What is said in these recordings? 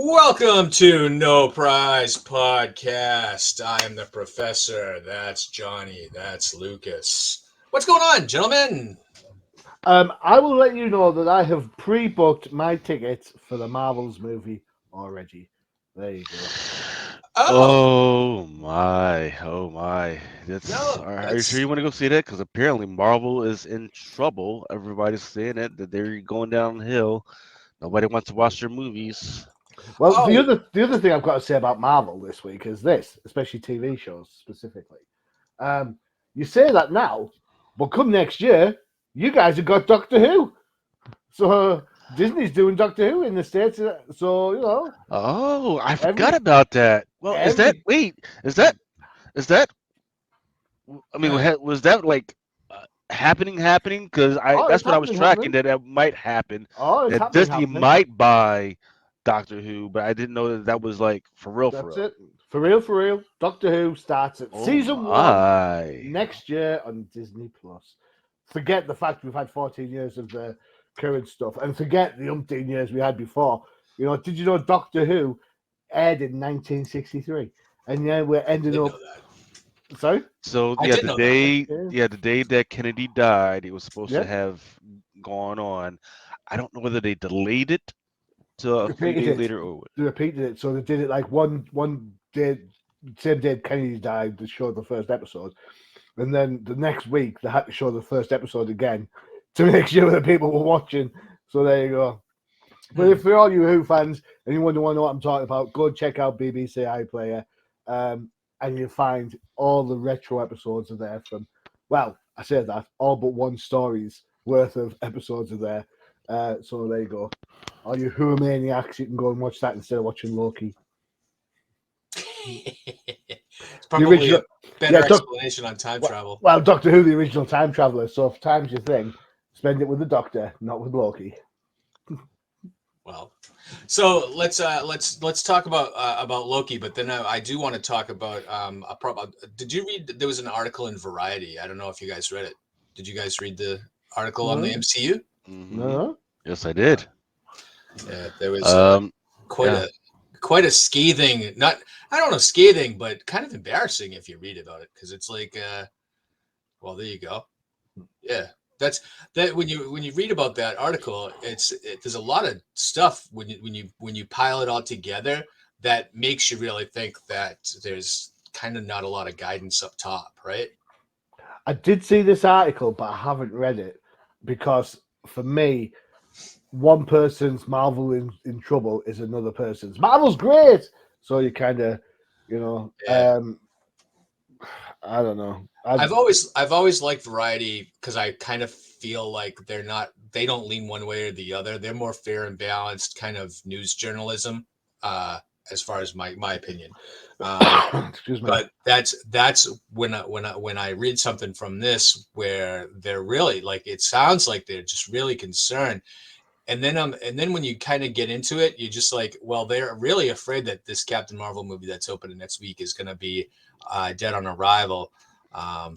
Welcome to No Prize Podcast. I am the professor. That's Johnny. That's Lucas. What's going on, gentlemen? I will let you know that I have pre-booked my tickets for the Marvels movie already. There you go. Oh, Oh my. That's no, are you sure that's you want to go see that? Because apparently Marvel is in trouble. Everybody's saying it that they're going downhill. Nobody wants to watch their movies. Well, the oh, other thing I've got to say about Marvel this week is this, especially TV shows specifically. Um, you say that now, but come next year, you guys have got Doctor Who. So Disney's doing Doctor Who in the States. So Oh, I forgot every about that. Well, is that every wait? Is that? I mean, uh, was that like happening? Because I oh, it's that's what I was tracking happening. that that might happen. Oh, it's That happening, Disney happening. might buy Doctor Who, but I didn't know that that was like for real, for That's real. it. For real, for real. Doctor Who starts at Oh season 1 my. next year on Disney Plus. Forget the fact we've had 14 years of the current stuff, and forget the umpteen years we had before. Did you know Doctor Who aired in 1963, and yeah, we're I ending did up. know that. Sorry. So I yeah, did the know that. day Yeah. yeah, the day that Kennedy died, it was supposed to Yep. have gone on. I don't know whether they delayed it to a few Repeated days it. later or what. They repeated it, so they did it like one day, same day Kennedy died. They showed the first episode, and then the next week they had to show the first episode again to make sure that people were watching. So there you go. But Hmm. if for all you Who fans and you want to know what I'm talking about, go check out BBC iPlayer, and you'll find all the retro episodes are there from. Well, I say that all but one story's worth of episodes are there. So there you go. All you Who maniacs, you can go and watch that instead of watching Loki. It's The probably a original, yeah, better explanation on time travel. well, Doctor Who, the original time traveler. So if time's your thing, spend it with the Doctor, not with Loki. Well, so let's talk about Loki, but then I do want to talk about did you read? There was an article in Variety. I don't know if you guys read it. Did you guys read the article on the No, MCU? Hmm. no. Yes, I Yeah, did. yeah. There was Um, quite yeah. a quite a scathing, not I don't know scathing, but kind of embarrassing if you read about it because it's like, well, there you go. Yeah, that's that when you read about that article, there's a lot of stuff when you pile it all together that makes you really think that there's kind of not a lot of guidance up top, right? I did see this article, but I haven't read it because for me, one person's Marvel in trouble is another person's Marvel's great. So you kind of, you know, Yeah. I don't know. I've always liked Variety because I kind of feel like they don't lean one way or the other. They're more fair and balanced kind of news journalism, uh, as far as my opinion. Um, Excuse me. but that's when I read something from this where they're really like it sounds like they're just really concerned, and then when you kind of get into it, you're just like, well, they're really afraid that this Captain Marvel movie that's opening next week is going to be dead on arrival. Um,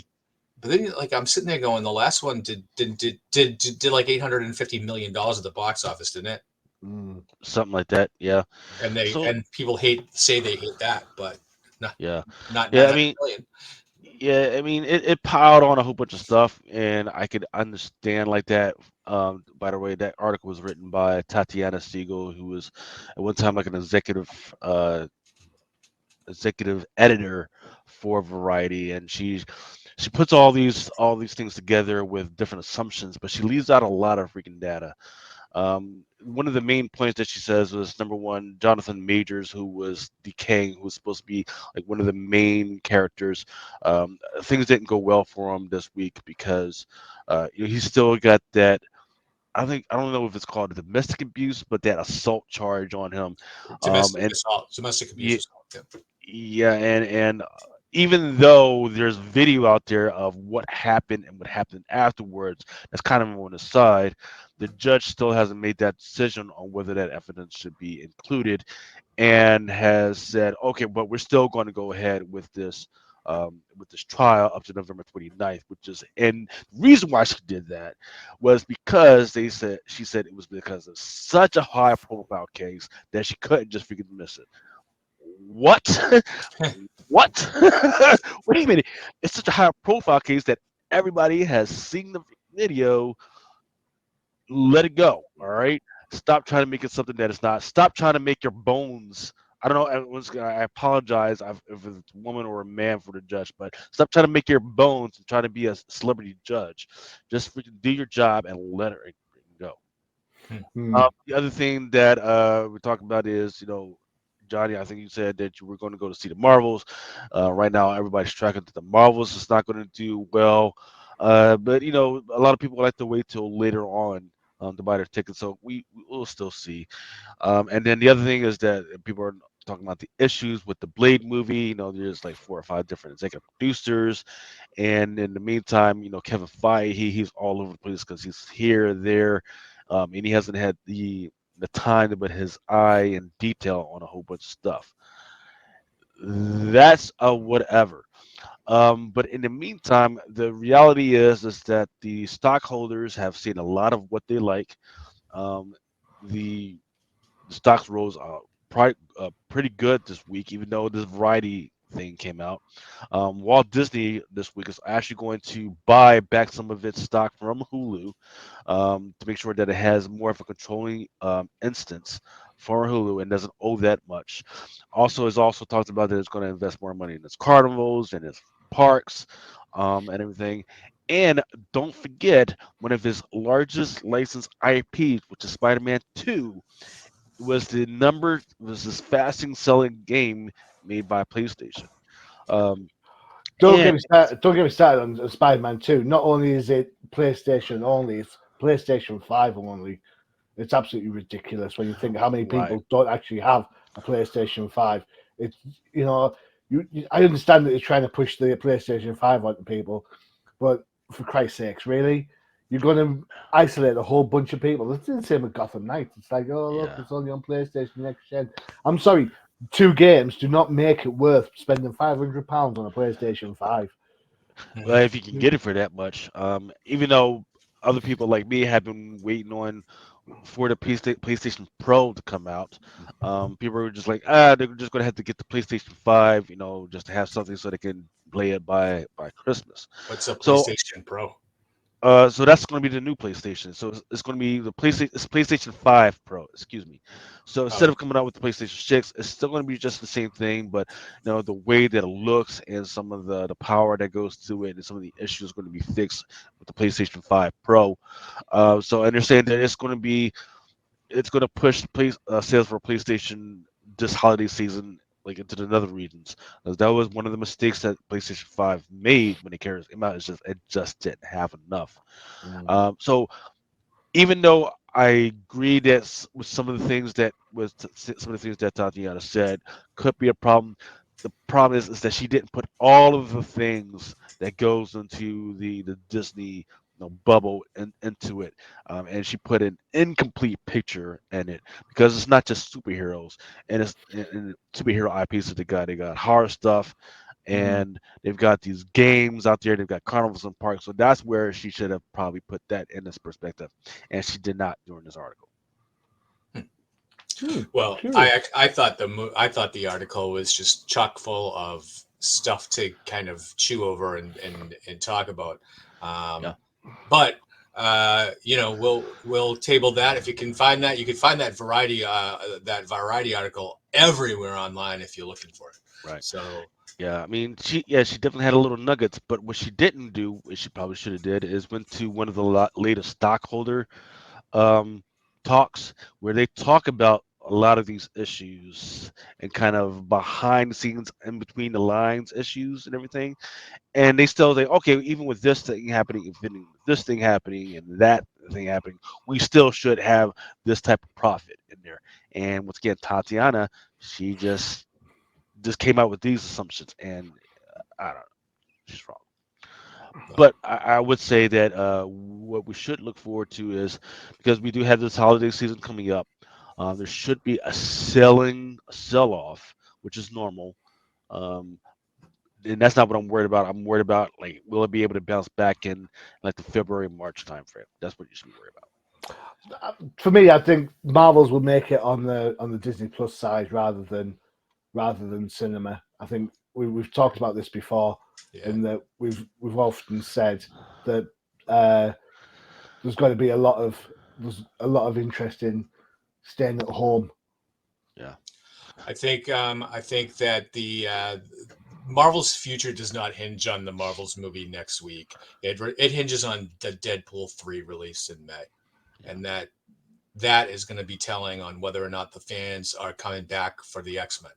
but then like I'm sitting there going, the last one did like $850 million at the box office, didn't it? Mm. Something like that. Yeah. And they So and people say they hate that, but not yeah. not Yeah. 900 million. I mean, it piled on a whole bunch of stuff, and I could understand like that. By the way, that article was written by Tatiana Siegel, who was at one time like an executive editor for Variety, and she puts all these things together with different assumptions, but she leaves out a lot of freaking data. One of the main points that she says was number one, Jonathan Majors, who was the King, who was supposed to be like one of the main characters. Things didn't go well for him this week because he's still got that. I don't know if it's called domestic abuse, but that assault charge on him. Domestic And assault, domestic abuse yeah, assault. Yeah. yeah, and even though there's video out there of what happened and what happened afterwards, that's kind of on the side. The judge still hasn't made that decision on whether that evidence should be included, and has said, okay, but we're still going to go ahead with this with this trial up to November 29th, which is, and the reason why she did that was because she said it was because of such a high profile case that she couldn't just freaking miss it. What? What? Wait a minute. It's such a high profile case that everybody has seen the video. Let it go. All right. Stop trying to make it something that it's not. Stop trying to make your bones. I don't know. I apologize if it's a woman or a man for the judge, but stop trying to make your bones and try to be a celebrity judge. Just freaking do your job and let it go. Hmm. The other thing that we're talking about is, Johnny, I think you said that you were going to go to see the Marvels. Right now, everybody's tracking that the Marvels is not going to do well. But a lot of people like to wait till later on to buy their tickets, so we will still see. And then the other thing is that people are talking about the issues with the Blade movie. There's like 4 or 5 different executive producers, and in the meantime, Kevin Feige, he's all over the place because he's here, there, and he hasn't had the time to put his eye and detail on a whole bunch of stuff. That's a whatever. But in the meantime, the reality is that the stockholders have seen a lot of what they like. Um, the stocks rose pretty good this week, even though this variety thing came out. Walt Disney this week is actually going to buy back some of its stock from Hulu, to make sure that it has more of a controlling instance for Hulu and doesn't owe that much. Also, it's also talked about that it's going to invest more money in its carnivals and its parks, and everything. And don't forget one of his largest licensed IPs, which is Spider-Man 2, was this fastest selling game made by PlayStation. Um, Don't and get me started. Don't get me started on Spider-Man 2. Not only is it PlayStation only, it's PlayStation 5 only. It's absolutely ridiculous when you think how many right, people don't actually have a PlayStation 5. It's you know, I understand that you're trying to push the PlayStation 5 onto people, but for Christ's sakes, really? You're going to isolate a whole bunch of people. It's the same with Gotham Knights. It's like, oh, look, yeah, it's only on PlayStation next gen. I'm sorry, 2 games do not make it worth spending £500 on a PlayStation 5. well, if you can get it for that much, even though other people like me have been waiting on for the PlayStation Pro to come out, people are just like, they're just gonna have to get the PlayStation 5, just to have something so they can play it by Christmas. What's a So PlayStation Pro? So that's going to be the new PlayStation. So it's going to be the PlayStation. It's PlayStation 5 Pro. Excuse me. So instead Oh, of coming out with the PlayStation 6, it's still going to be just the same thing, but the way that it looks and some of the power that goes to it and some of the issues going to be fixed with the PlayStation 5 Pro. So I understand that it's going to push sales for PlayStation this holiday season like into the other regions. 'Cause that was one of the mistakes that PlayStation 5 made when it came out. It just didn't have enough. Mm. So even though I agree that with some of the things that Tatiana said could be a problem. The problem is that she didn't put all of the things that goes into the Disney bubble into it, and she put an incomplete picture in it because it's not just superheroes and it's and superhero IPs that they got horror stuff, Mm. and they've got these games out there. They've got carnivals and parks. So that's where she should have probably put that in this perspective, and she did not during this article. well, Curious. I thought the article was just chock full of stuff to kind of chew over and talk about. Yeah, Um, but we'll table that. If you can find that, you can find that variety article everywhere online if you're looking for it. right. So Yeah, I mean, she definitely had a little nuggets, but what she didn't do, which she probably should have did, is went to one of the latest stockholder um, talks where they talk about a lot of these issues and kind of behind the scenes, in between the lines issues and everything. And they still say, okay, even with this thing happening, even with this thing happening, and that thing happening, we still should have this type of profit in there. And once again, Tatiana, she just came out with these assumptions, and I don't know, she's wrong. But I would say that what we should look forward to is, because we do have this holiday season coming up, there should be a sell off, which is normal. Um, and that's not what I'm worried about. I'm worried about, like, will it be able to bounce back in like the February March timeframe? That's what you should be worried about. For me, I think Marvels will make it on the Disney Plus side rather than cinema. I think we've talked about this before, Yeah. in that we've often said that there's got to be a lot of interest in staying at home. Yeah. I think that the Marvel's future does not hinge on the Marvel's movie next week. It hinges on the Deadpool 3 release in May, Yeah. and that is going to be telling on whether or not the fans are coming back for the X-Men.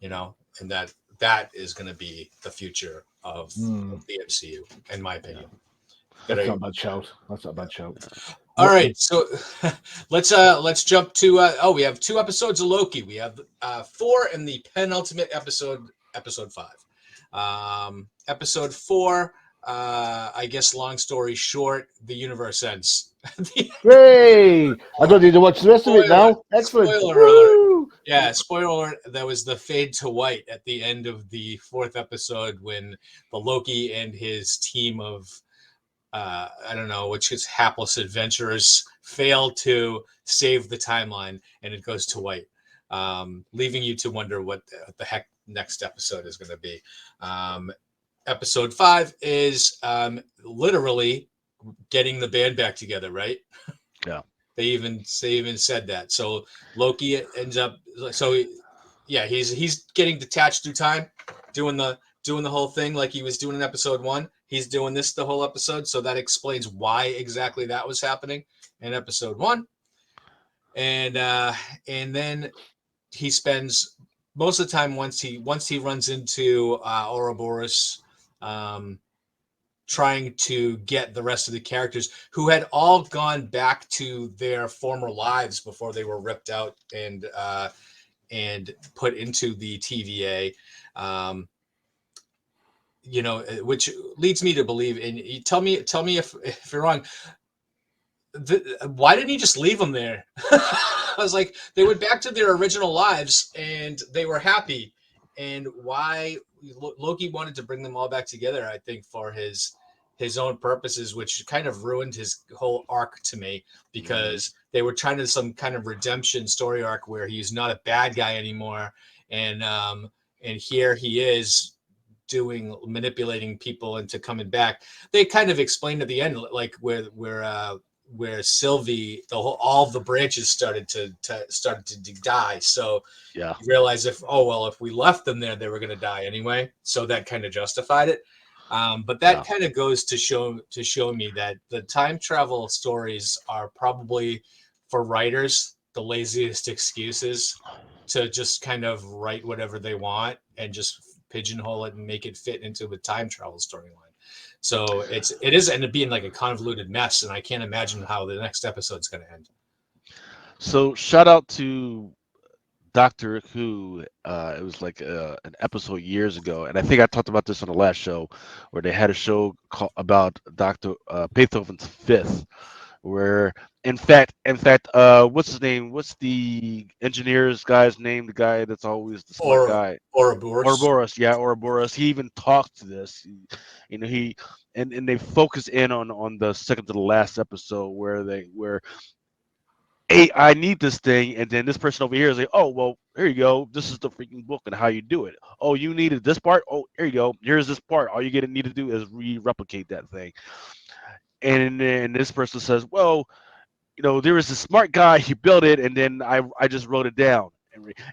And that is going to be the future of the MCU, in my opinion. That's not a bad shout. That's not a bad shout. All right, so let's jump to we have 2 episodes of Loki. We have 4 in the penultimate episode 5. Episode 4, I guess, long story short, the universe ends. Hey, I don't need to watch the rest of it now. Excellent. Spoiler alert. Yeah, spoiler alert. That was the fade to white at the end of the 4th episode when the Loki and his team of I don't know, which is hapless adventurers fail to save the timeline, and it goes to white, leaving you to wonder what the heck next episode is going to be. Episode 5 is literally getting the band back together, right? Yeah. They even said that. So Loki ends up. So yeah, he's getting detached through time, doing the whole thing like he was doing in episode 1. He's doing this the whole episode, so that explains why exactly that was happening in episode 1. And then he spends most of the time once he runs into Ouroboros, trying to get the rest of the characters who had all gone back to their former lives before they were ripped out and put into the TVA. Which leads me to believe, and you tell me if you're wrong. Why didn't he just leave them there? I was like, they went back to their original lives and they were happy. And why Loki wanted to bring them all back together, I think, for his own purposes, which kind of ruined his whole arc to me, because they were trying to some kind of redemption story arc where he's not a bad guy anymore, and here he is manipulating people into coming back. They kind of explained at the end, like where Sylvie, all the branches started to die. So Yeah. you realize if we left them there, they were going to die anyway. So that kind of justified it. But that kind of goes to show me that the time travel stories are probably, for writers, the laziest excuses to just kind of write whatever they want and just pigeonhole it and make it fit into the time travel storyline. So it is ended up being like a convoluted mess, and I can't imagine how the next episode's going to end. So shout out to Doctor Who. It was like an episode years ago, and I think I talked about this on the last show, where they had a show about Dr. Beethoven's Fifth, where in fact, what's his name? What's the engineer's guy's name? The guy that's always the smart guy. Ouroboros. Yeah, Ouroboros. He even talked to this. He and they focus in on the second to the last episode where hey, I need this thing, and then this person over here is like, oh, well, here you go. This is the freaking book and how you do it. Oh, you needed this part? Oh, here you go. Here's this part. All you need to do is replicate that thing. And then this person says, well, there was a smart guy. He built it, and then I just wrote it down.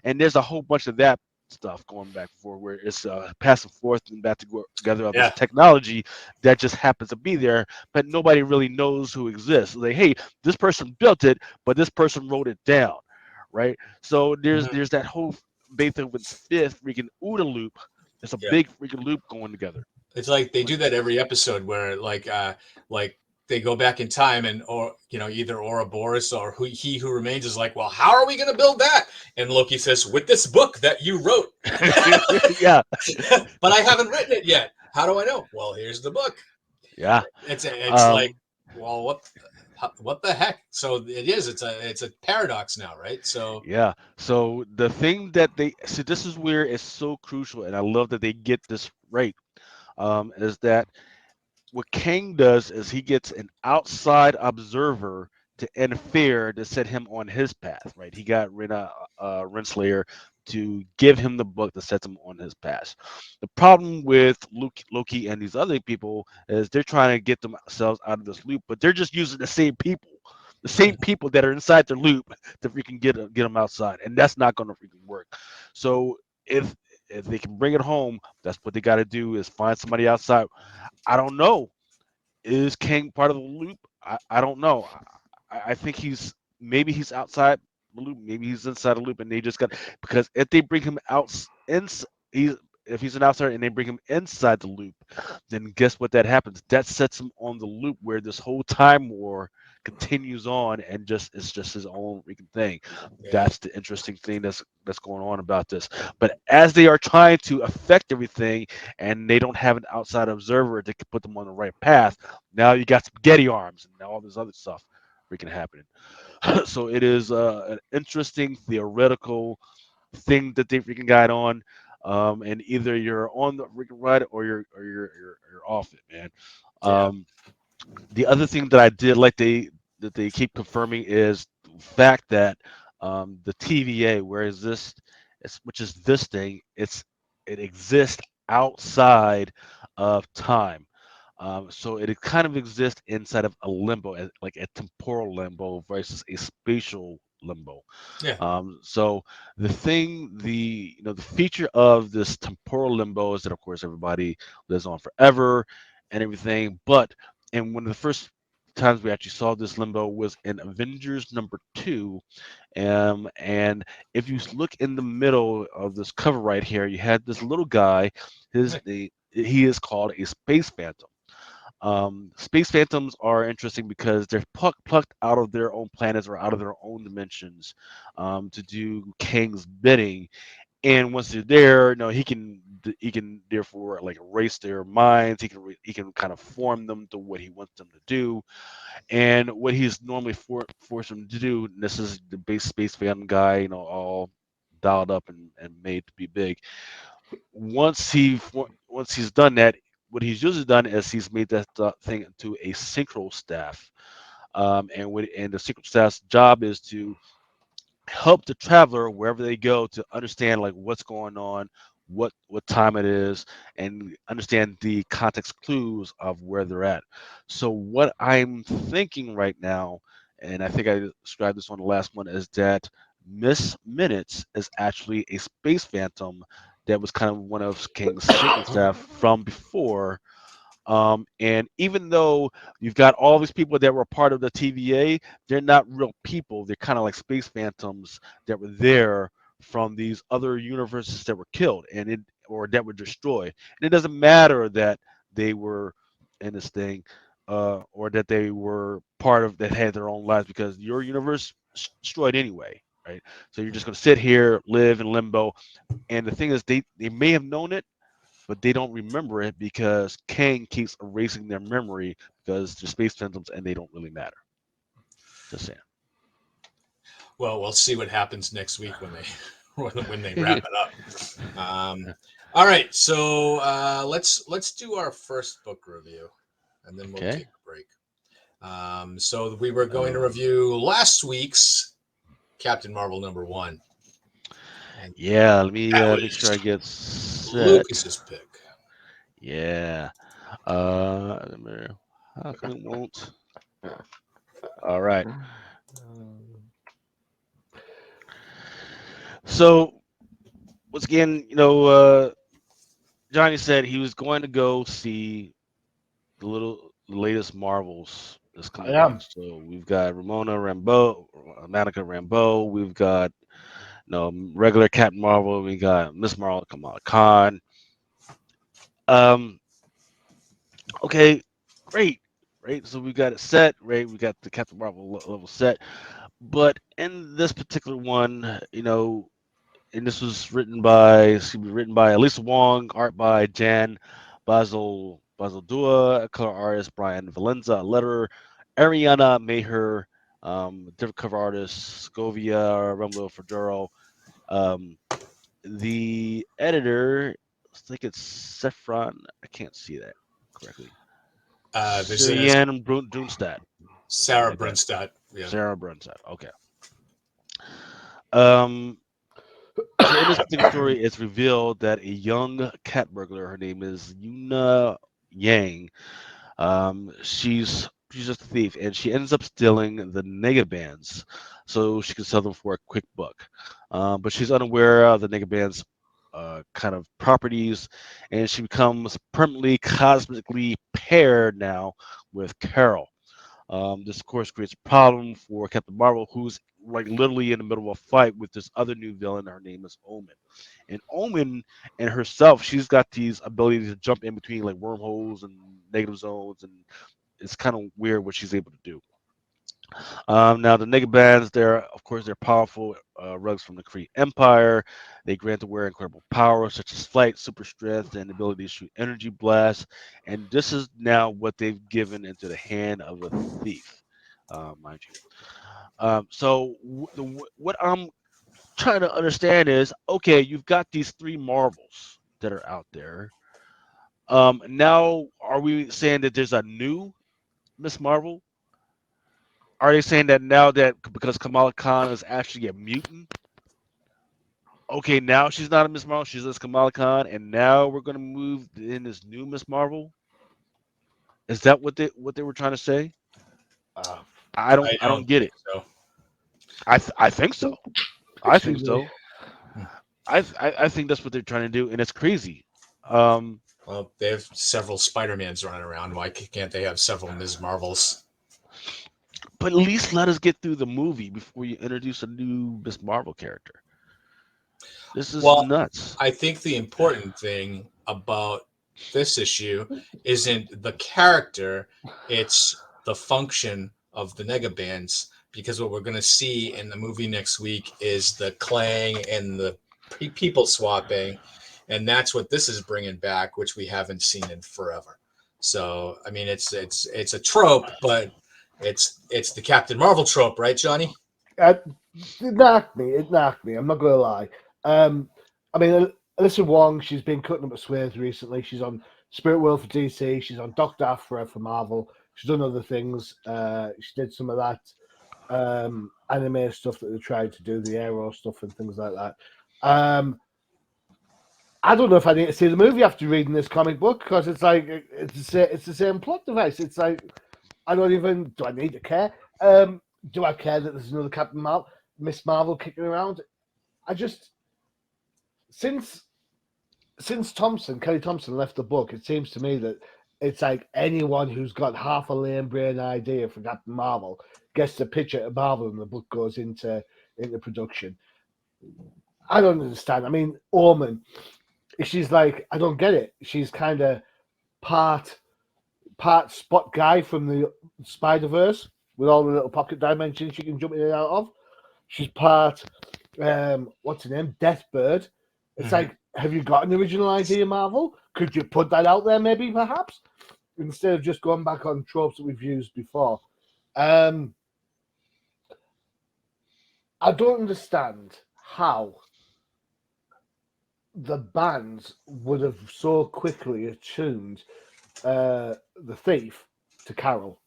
And there's a whole bunch of that stuff going back and forth, where it's back and forth and back together of this technology that just happens to be there, but nobody really knows who exists. Like, hey, this person built it, but this person wrote it down, right? So there's that whole Beethoven's Fifth freaking OODA loop. It's a big freaking loop going together. It's like they do that every episode where like they go back in time and either Ouroboros or he who remains is like, well, how are we going to build that? And Loki says, with this book that you wrote. Yeah. But I haven't written it yet. How do I know? Well, here's the book. Yeah. It's like, well, what? What the heck? So it is. It's a paradox now, right? So Yeah. So the thing that they so this is where it's so crucial, and I love that they get this right. Is that what Kang does is he gets an outside observer to interfere to set him on his path, right? He got Renslayer to give him the book that sets him on his path. The problem with Loki and these other people is they're trying to get themselves out of this loop, but they're just using the same people that are inside the loop to freaking get them outside, and that's not going to freaking work. So if they can bring it home, that's what they got to do is find somebody outside. I don't know. Is Kang part of the loop? I don't know. I think maybe he's outside the loop, maybe he's inside the loop, and they just got because if they bring him out he's if he's an outsider and they bring him inside the loop, then guess what that happens? That sets him on the loop where this whole time war continues on and just it's just his own freaking thing. yeah, That's the interesting thing that's going on about this. But as they are trying to affect everything and they don't have an outside observer that can put them on the right path, now you got spaghetti arms and all this other stuff freaking happening. So it is an interesting theoretical thing that they freaking got on. And either you're on the freaking ride or you're off it, man. yeah, Um, the other thing that I did like they keep confirming is the fact that the TVA, whereas which is this thing, it exists outside of time. So it kind of exists inside of a limbo, like a temporal limbo versus a spatial limbo. yeah. So the feature of this temporal limbo is that, of course, everybody lives on forever and everything. But and one of the first times we actually saw this limbo was in Avengers #2, and if you look in the middle of this cover right here, you had this little guy. He is called a space phantom. Space phantoms are interesting because they're plucked out of their own planets or out of their own dimensions to do Kang's bidding. And once they're there, he can therefore like erase their minds. He can kind of form them to what he wants them to do. And what he's normally force them to do. And this is the base space phantom guy, all dialed up and made to be big. Once he's done that, what he's usually done is he's made that thing into a synchro staff, and the synchro staff's job is to help the traveler wherever they go to understand like what's going on, what time it is, and understand the context clues of where they're at. So what I'm thinking right now, and I think I described this on the last one, is that Miss Minutes is actually a space phantom that was kind of one of King's synchro staff from before, and even though you've got all these people that were part of the TVA, they're not real people. They're kind of like space phantoms that were there from these other universes that were killed or that were destroyed. And it doesn't matter that they were in this thing, or that they were part of that had their own lives because your universe destroyed anyway, right? So you're just going to sit here, live in limbo. And the thing is, they may have known it, but they don't remember it because Kang keeps erasing their memory because they're space phantoms and they don't really matter. Just saying. Well, we'll see what happens next week when they when they wrap it up. All right, so let's do our first book review, and then we'll Okay. take a break. So we were going to Um, review last week's Captain Marvel #1, and yeah, let me that make sure was I get set. Lucas's pick. Yeah. How come it won't? All right. So once again, Johnny said he was going to go see the latest Marvels this I coming week. am. So we've got Monica Rambeau. We've got regular Captain Marvel. We got Miss Marvel, Kamala Khan. Um, okay, great, right. So we got it set, right? We got the Captain Marvel level set, but in this particular one, and this was written by Elisa Wong, art by Jan Basil Dua, color artist Brian Valenza, letterer Ariana Maher, different cover artist, Scovia, Rumble Fedoro. Um, the editor, I think it's Saffron. I can't see that correctly. This is Cyan Dunstad, something Sarah like that. Brunstad. Yeah. Sarah Brunstad. Okay. Um, so in this particular story, it's revealed that a young cat burglar, her name is Yuna Yang. She's just a thief, and she ends up stealing the negabands so she can sell them for a quick buck. But she's unaware of the negabands kind of properties, and she becomes permanently cosmically paired now with Carol. This of course creates a problem for Captain Marvel, who's like literally in the middle of a fight with this other new villain. Her name is Omen, and Omen and herself, she's got these abilities to jump in between like wormholes and negative zones, and it's kind of weird what she's able to do. Now the Nega bands, they're powerful rugs from the Kree Empire. They grant the wearer incredible powers such as flight, super strength, and the ability to shoot energy blasts. And this is now what they've given into the hand of a thief, mind you. What I'm trying to understand is, okay, you've got these three Marvels that are out there. Now, are we saying that there's a new Miss Marvel? Are they saying that now that because Kamala Khan is actually a mutant, okay, now she's not a Miss Marvel, she's just Kamala Khan, and now we're gonna move in this new Miss Marvel? Is that what they were trying to say? Uh, I don't don't get think it. so. I think so. I think excuse me. so. I think that's what they're trying to do, and it's crazy. Um, Well, they have several Spider-Mans running around. Why can't they have several Ms. Marvels? but at least let us get through the movie before you introduce a new Miss Marvel character. This is Well, nuts. I think the important thing about this issue isn't the character, it's the function of the negabands. Because what we're going to see in the movie next week is the clang and the people swapping. And that's what this is bringing back, which we haven't seen in forever. So, I mean, it's a trope, but it's the Captain Marvel trope, right, Johnny? Uh, it knocked me. It knocked me. I'm not gonna lie. I mean, Alyssa Wong. She's been cutting up a swears recently. She's on Spirit World for DC. She's on Doctor Aphra for Marvel. She's done other things. She did some of that anime stuff that they tried to do, the Arrow stuff and things like that. I don't know if I need to see the movie after reading this comic book because it's like it's the same plot device. It's like I don't even do I need to care. Do I care that there's another Miss Marvel kicking around? I just since Kelly Thompson left the book, it seems to me that it's like anyone who's got half a lame brain idea for Captain Marvel gets the pitch at Marvel and the book goes into production. I don't understand. I mean, Orman, she's like, I don't get it. She's kind of part Spot Guy from the Spider Verse with all the little pocket dimensions she can jump in and out of. She's part what's her name? Deathbird. It's like, have you got an original idea, Marvel? Could you put that out there, maybe, perhaps, instead of just going back on tropes that we've used before? I don't understand how the bands would have so quickly attuned the thief to Carol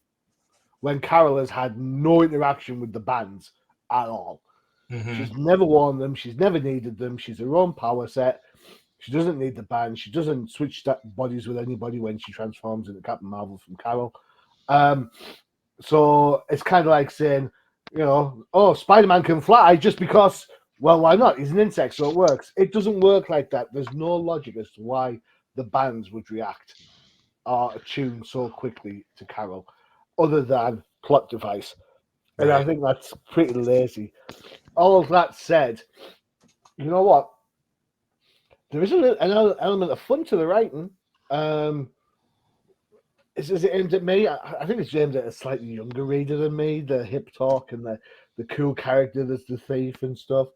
when Carol has had no interaction with the bands at all. Mm-hmm. She's never worn them. She's never needed them. She's her own power set. She doesn't need the band. She doesn't switch bodies with anybody when she transforms into Captain Marvel from Carol. So it's kind of like saying, oh, Spider-Man can fly just because, well, why not? He's an insect, so it works. It doesn't work like that. There's no logic as to why the bands would react or attune so quickly to Carol, other than plot device. And Right. I think that's pretty lazy. All of that said, you know what? There is an element of fun to the writing. Is it aimed at me? I think it's aimed at a slightly younger reader than me. The hip talk and the cool character that's the thief and stuff.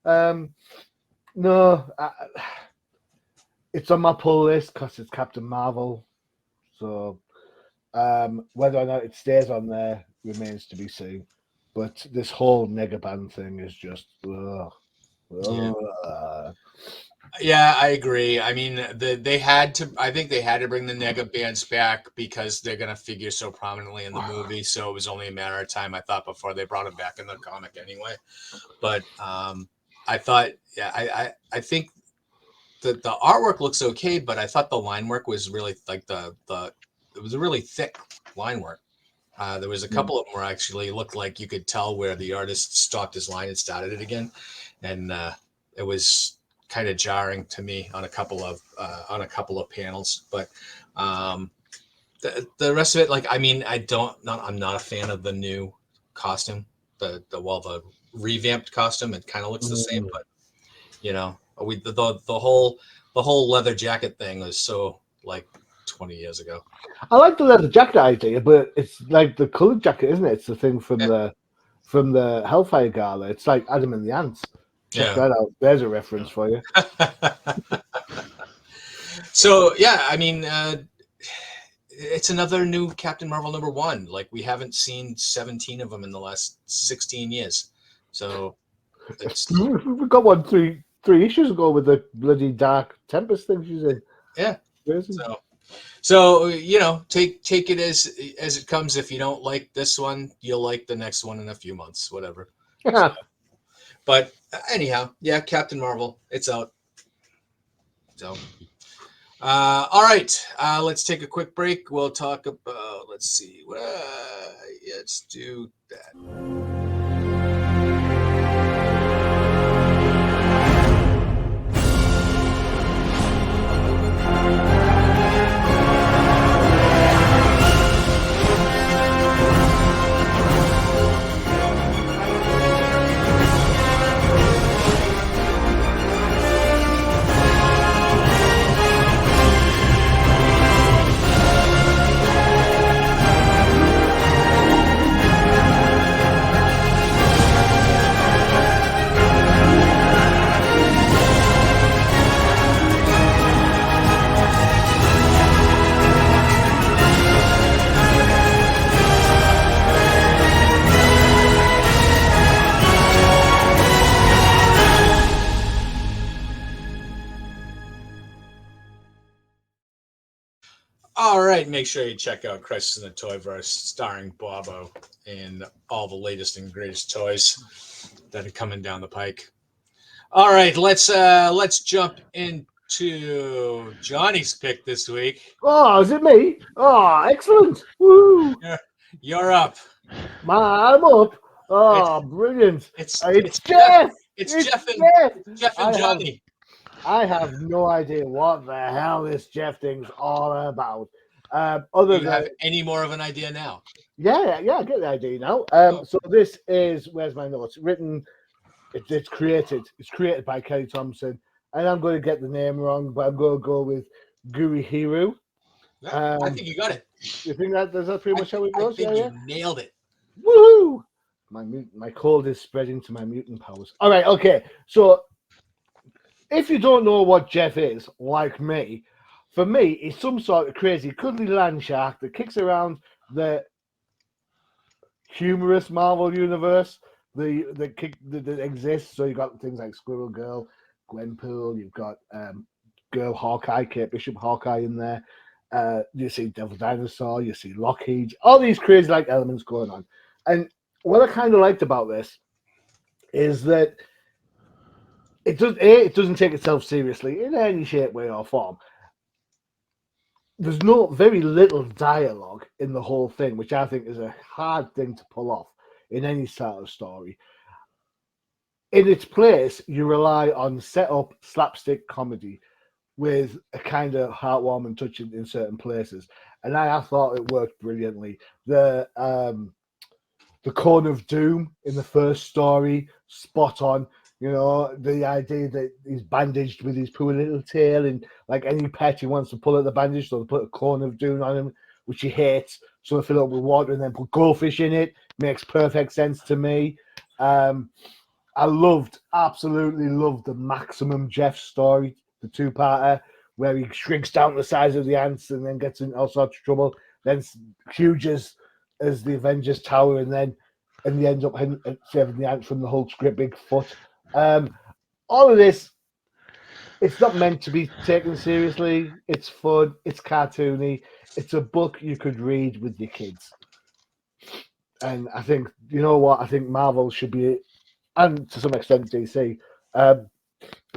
No, it's on my pull list because it's Captain Marvel. So Whether or not it stays on there remains to be seen. But this whole Negaband thing is just. Yeah, I agree. I mean, they had to. I think they had to bring the nega bands back because they're gonna figure so prominently in the movie. So it was only a matter of time, I thought, before they brought them back in the comic anyway. But I thought, yeah, I think the artwork looks okay, but I thought the line work was really like it was a really thick line work. There was a couple of them where actually looked like you could tell where the artist stopped his line and started it again, and it was kind of jarring to me on a couple of panels. But the rest of it, like, I mean, I'm not a fan of the new costume, the revamped costume. It kind of looks the same, but the whole leather jacket thing was so like 20 years ago. I like the leather jacket idea, but it's like the coloured jacket, isn't it? It's the thing from the Hellfire Gala. It's like Adam and the Ants. Check that out. There's a reference for you. So yeah, I mean, it's another new Captain Marvel #1. Like, we haven't seen 17 of them in the last 16 years. So we got one three issues ago with the bloody Dark Tempest thing she's in. Yeah. So take it as it comes. If you don't like this one, you'll like the next one in a few months, whatever. But anyhow, yeah, Captain Marvel, it's out. So, all right, let's take a quick break. We'll talk about. Let's see. Let's do that. All right, make sure you check out Crisis in the Toyverse, starring Bobo, and all the latest and greatest toys that are coming down the pike. All right, let's jump into Johnny's pick this week. Oh, is it me? Oh, excellent! Woo! You're up. I'm up. Oh, brilliant! It's Jeff. It's Jeff and Johnny. I have no idea what the hell this Jeff thing's all about. Do you have any more of an idea now? Yeah, I get the idea now. So this is, where's my notes? It's created by Kelly Thompson, and I'm going to get the name wrong, but I'm going to go with Guri Hiru. I think you got it. You think that's pretty much how it goes? I think you nailed it. Woohoo! My cold is spreading to my mutant powers. All right, okay. So if you don't know what Jeff is, like me, for me, he's some sort of crazy cuddly land shark that kicks around the humorous Marvel universe that exists. So you've got things like Squirrel Girl, Gwenpool, you've got Girl Hawkeye, Kate Bishop Hawkeye in there. You see Devil Dinosaur, you see Lockheed, all these crazy like elements going on. And what I kind of liked about this is that it doesn't take itself seriously in any shape, way, or form. There's very little dialogue in the whole thing, which I think is a hard thing to pull off in any sort of story. In its place, you rely on set-up slapstick comedy with a kind of heartwarming touch in certain places, and I thought it worked brilliantly. The Cone of Doom in the first story, spot on. You know, the idea that he's bandaged with his poor little tail, and like any pet, he wants to pull out the bandage, so they put a Cone of Doom on him, which he hates. So they fill it up with water and then put goldfish in it. Makes perfect sense to me. I absolutely loved the Maximum Jeff story, the two-parter, where he shrinks down the size of the ants and then gets in all sorts of trouble. then Hughes as the Avengers Tower, and then they end up saving the ants from the Hulk's great big foot. All of this, it's not meant to be taken seriously. It's fun. It's cartoony. It's a book you could read with your kids. And I think, you know what? I think Marvel should be, and to some extent DC, I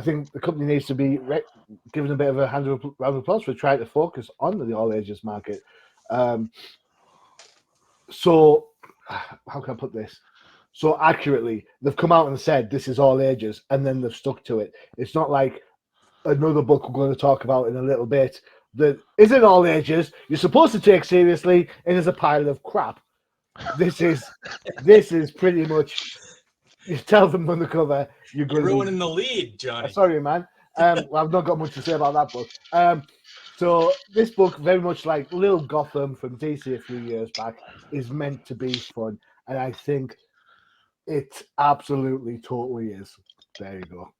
think the company needs to be given a bit of a round of applause for trying to focus on the all ages market. So, how can I put this? So accurately, they've come out and said this is all ages, and then they've stuck to it. It's not like another book we're going to talk about in a little bit that isn't all ages. You're supposed to take seriously, and is a pile of crap. This is pretty much. You tell them on the cover you're going You're to ruining the lead, Johnny. Sorry, man. Well, I've not got much to say about that book. So this book, very much like Little Gotham from DC a few years back, is meant to be fun, and I think it absolutely totally is. There you go.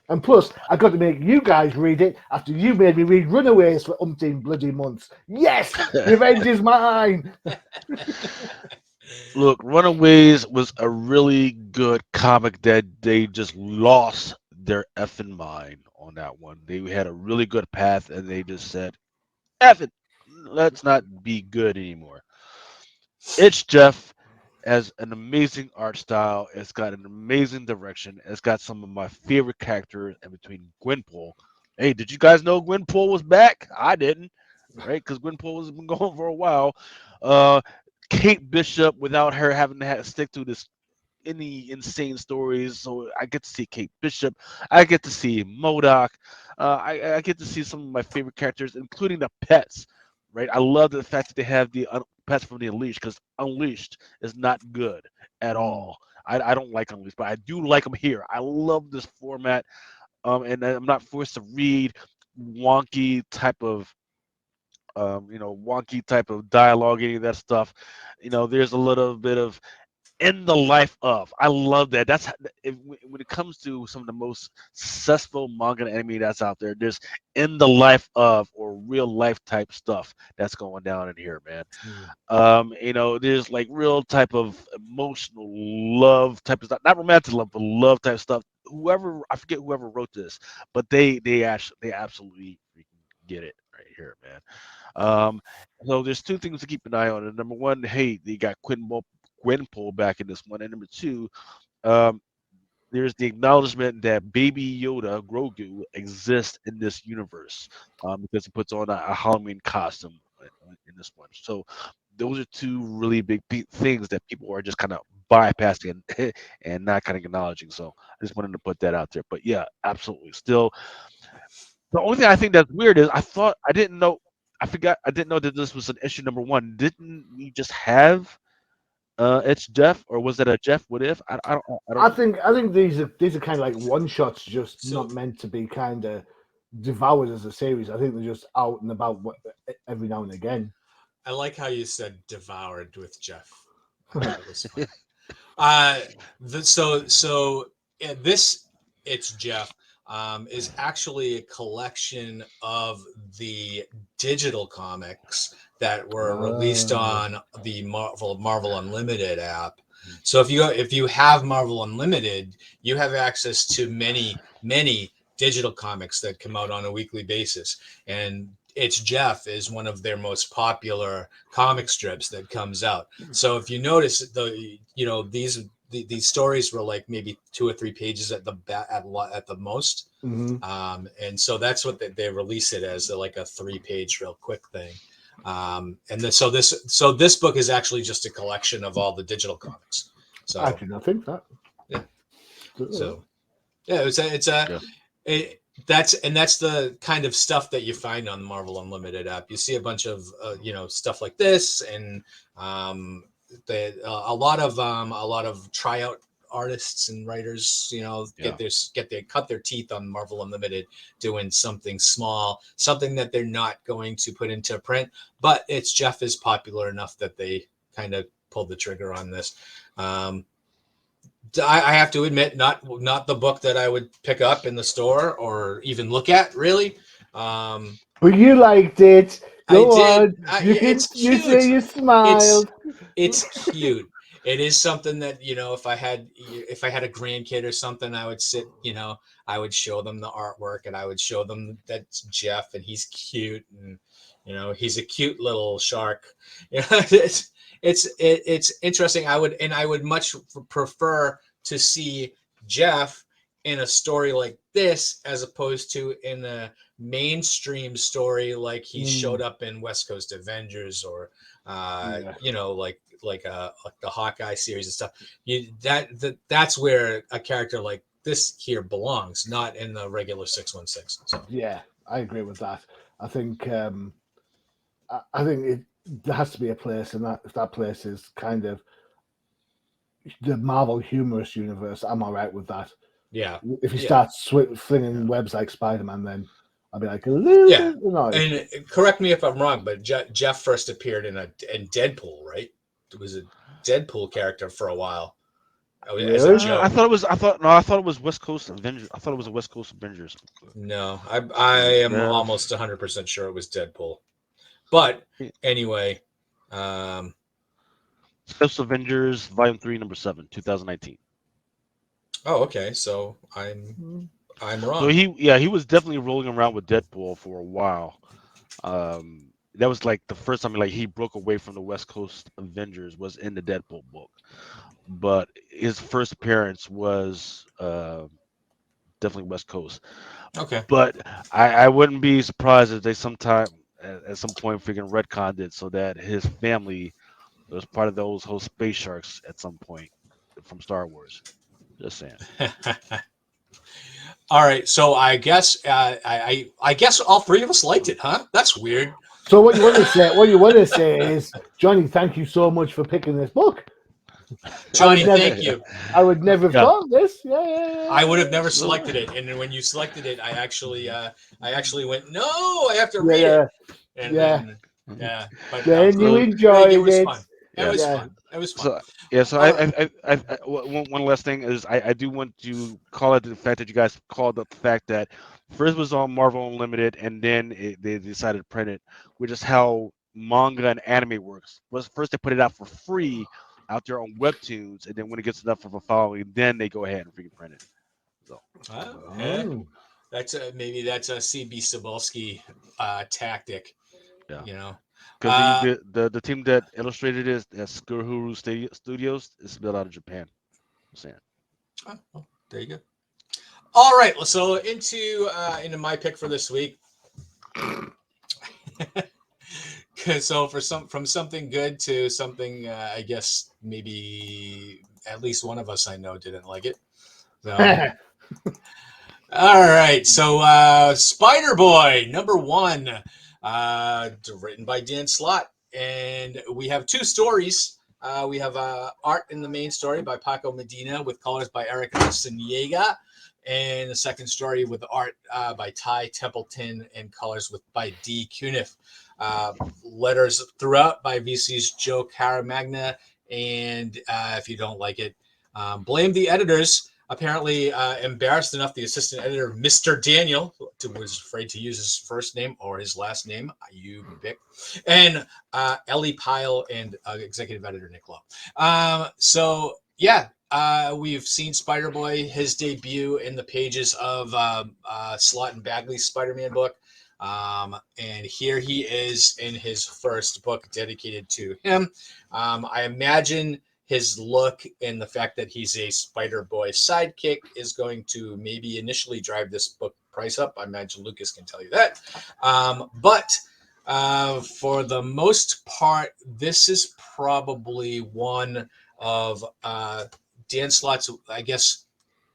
And plus, I got to make you guys read it after you made me read Runaways for umpteen bloody months. Yes, revenge is mine. Look, Runaways was a really good comic that they just lost their effing mind on that one. They had a really good path and they just said, F it, let's not be good anymore. It's Jeff has an amazing art style. It's got an amazing direction. It's got some of my favorite characters in between Gwenpool. Hey, did you guys know Gwenpool was back? I didn't, right? Because Gwenpool has been going for a while. Uh, Kate Bishop, without her having to stick to this any insane stories, so I get to see Kate Bishop. I get to see Modoc. I get to see some of my favorite characters, including the pets. Right, I love the fact that they have the pets from the Unleashed because Unleashed is not good at all. I don't like Unleashed, but I do like them here. I love this format, and I'm not forced to read wonky type of wonky type of dialogue, any of that stuff. There's a little bit of in the life of. I love that. When it comes to some of the most successful manga and anime that's out there, there's in the life of or real life type stuff that's going down in here, man. There's like real type of emotional love type of stuff, not romantic love, but love type stuff. I forget whoever wrote this, but they absolutely freaking get it right here, man. So there's two things to keep an eye on. And number one, hey, they got Gwenpool back in this one, and number two, um, there's the acknowledgement that Baby Yoda Grogu exists in this universe because he puts on a Halloween costume in this one. So those are two really big things that people are just kind of bypassing and not kind of acknowledging. So I just wanted to put that out there. But yeah, absolutely. Still, the only thing I think that's weird is I didn't know. I didn't know that this was an issue number one. Didn't we just have it's Jeff, or was it a Jeff? What if? I don't know. I think these are kind of like one shots, just So- not meant to be kind of devoured as a series. I think they're just out and about every now and again. I like how you said devoured with Jeff. That was fun. This It's Jeff is actually a collection of the digital comics that were released on the Marvel Unlimited app. So if you have Marvel Unlimited, you have access to many digital comics that come out on a weekly basis. And It's Jeff is one of their most popular comic strips that comes out. So if you notice these stories were like maybe 2 or 3 pages at the most. Mm-hmm. And so that's what they release it as, like a 3-page real quick thing. So this book is actually just a collection of all the digital comics. So I did not think that. Yeah. So yeah, that's the kind of stuff that you find on the Marvel Unlimited app. You see a bunch of stuff like this, and a lot of tryout artists and writers, cut their teeth on Marvel Unlimited, doing something small, something that they're not going to put into print. But It's Jeff is popular enough that they kind of pulled the trigger on this. I have to admit, not the book that I would pick up in the store or even look at, really. But you liked it I Go did. on. You It's you cute. say you It's smiled. it's cute. It is something that, if I had a grandkid or something, I would sit, I would show them the artwork, and I would show them that's Jeff, and he's cute, and he's a cute little shark. It's interesting. I would much prefer to see Jeff in a story like this as opposed to in a mainstream story like he showed up in West Coast Avengers, or Yeah. like the Hawkeye series and stuff. That's where a character like this here belongs, not in the regular 616. So Yeah, I agree with that. I think I think there has to be a place, and that place is kind of the Marvel humorous universe. I'm all right with that. yeah, If you yeah, start flinging webs like Spider-Man, then I'll be like a little yeah. bit annoyed. And correct me if I'm wrong, but Jeff first appeared in Deadpool, right? It was a Deadpool character for a while. As a Really? I joke. thought it was. I thought it was West Coast Avengers. I thought it was a West Coast Avengers. No, I am Jeff, almost 100% sure it was Deadpool. But anyway, um, Coast Avengers Volume 3, Number 7, 2019. oh, okay. So I'm So wrong. he was definitely rolling around with Deadpool for a while. That was like the first time he broke away from the West Coast Avengers was in the Deadpool book. But his first appearance was definitely West Coast. Okay. But I wouldn't be surprised if they sometime at some point freaking retconned it so that his family was part of those whole space sharks at some point from Star Wars. Just saying. All right. So I guess I guess all three of us liked it, huh? That's weird. So what you want to say is, Johnny, thank you so much for picking this book. Johnny, never- thank you. I would never have Yeah. thought of this. Yeah. I would have never So- selected it, and then when you selected it, I actually went, no, I have to Yeah, read yeah. it, and Yeah. then but Then you So- enjoyed it was it. fun. It Yeah. was Yeah. fun. It was fun. So yeah, so All right. one last thing is I do want to call it the fact that you guys called up the fact that first was on Marvel Unlimited and then they decided to print it, which is how manga and anime works. Was first they put it out for free out there on webtoons, and then when it gets enough of a following, then they go ahead and freaking print it. So Oh. Maybe that's a CB Cebulski tactic. yeah, You know. because the team that illustrated it, that's Gururu Studios, is built out of Japan. I'm saying. Well, there you go. All right, so into my pick for this week. So from something good to something, I guess maybe at least one of us I know didn't like it. So, all right, so Spider Boy #1, written by Dan Slott, and we have two stories. We have art in the main story by Paco Medina with colors by Eric Arciniega, and the second story with art by Ty Templeton and colors by D. Cuniff. Letters throughout by VC's Joe Caramagna, and if you don't like it, blame the editors. Apparently embarrassed enough, the assistant editor, Mr. Daniel, was afraid to use his first name or his last name. You pick. And Ellie Pyle and executive editor Nick Lowe. So, yeah, we've seen Spider-Boy, his debut in the pages of Slott and Bagley's Spider-Man book. And here he is in his first book dedicated to him. I imagine his look and the fact that he's a Spider-Boy sidekick is going to maybe initially drive this book price up. I imagine Lucas can tell you that. But for the most part, this is probably one of Dan Slott's, I guess,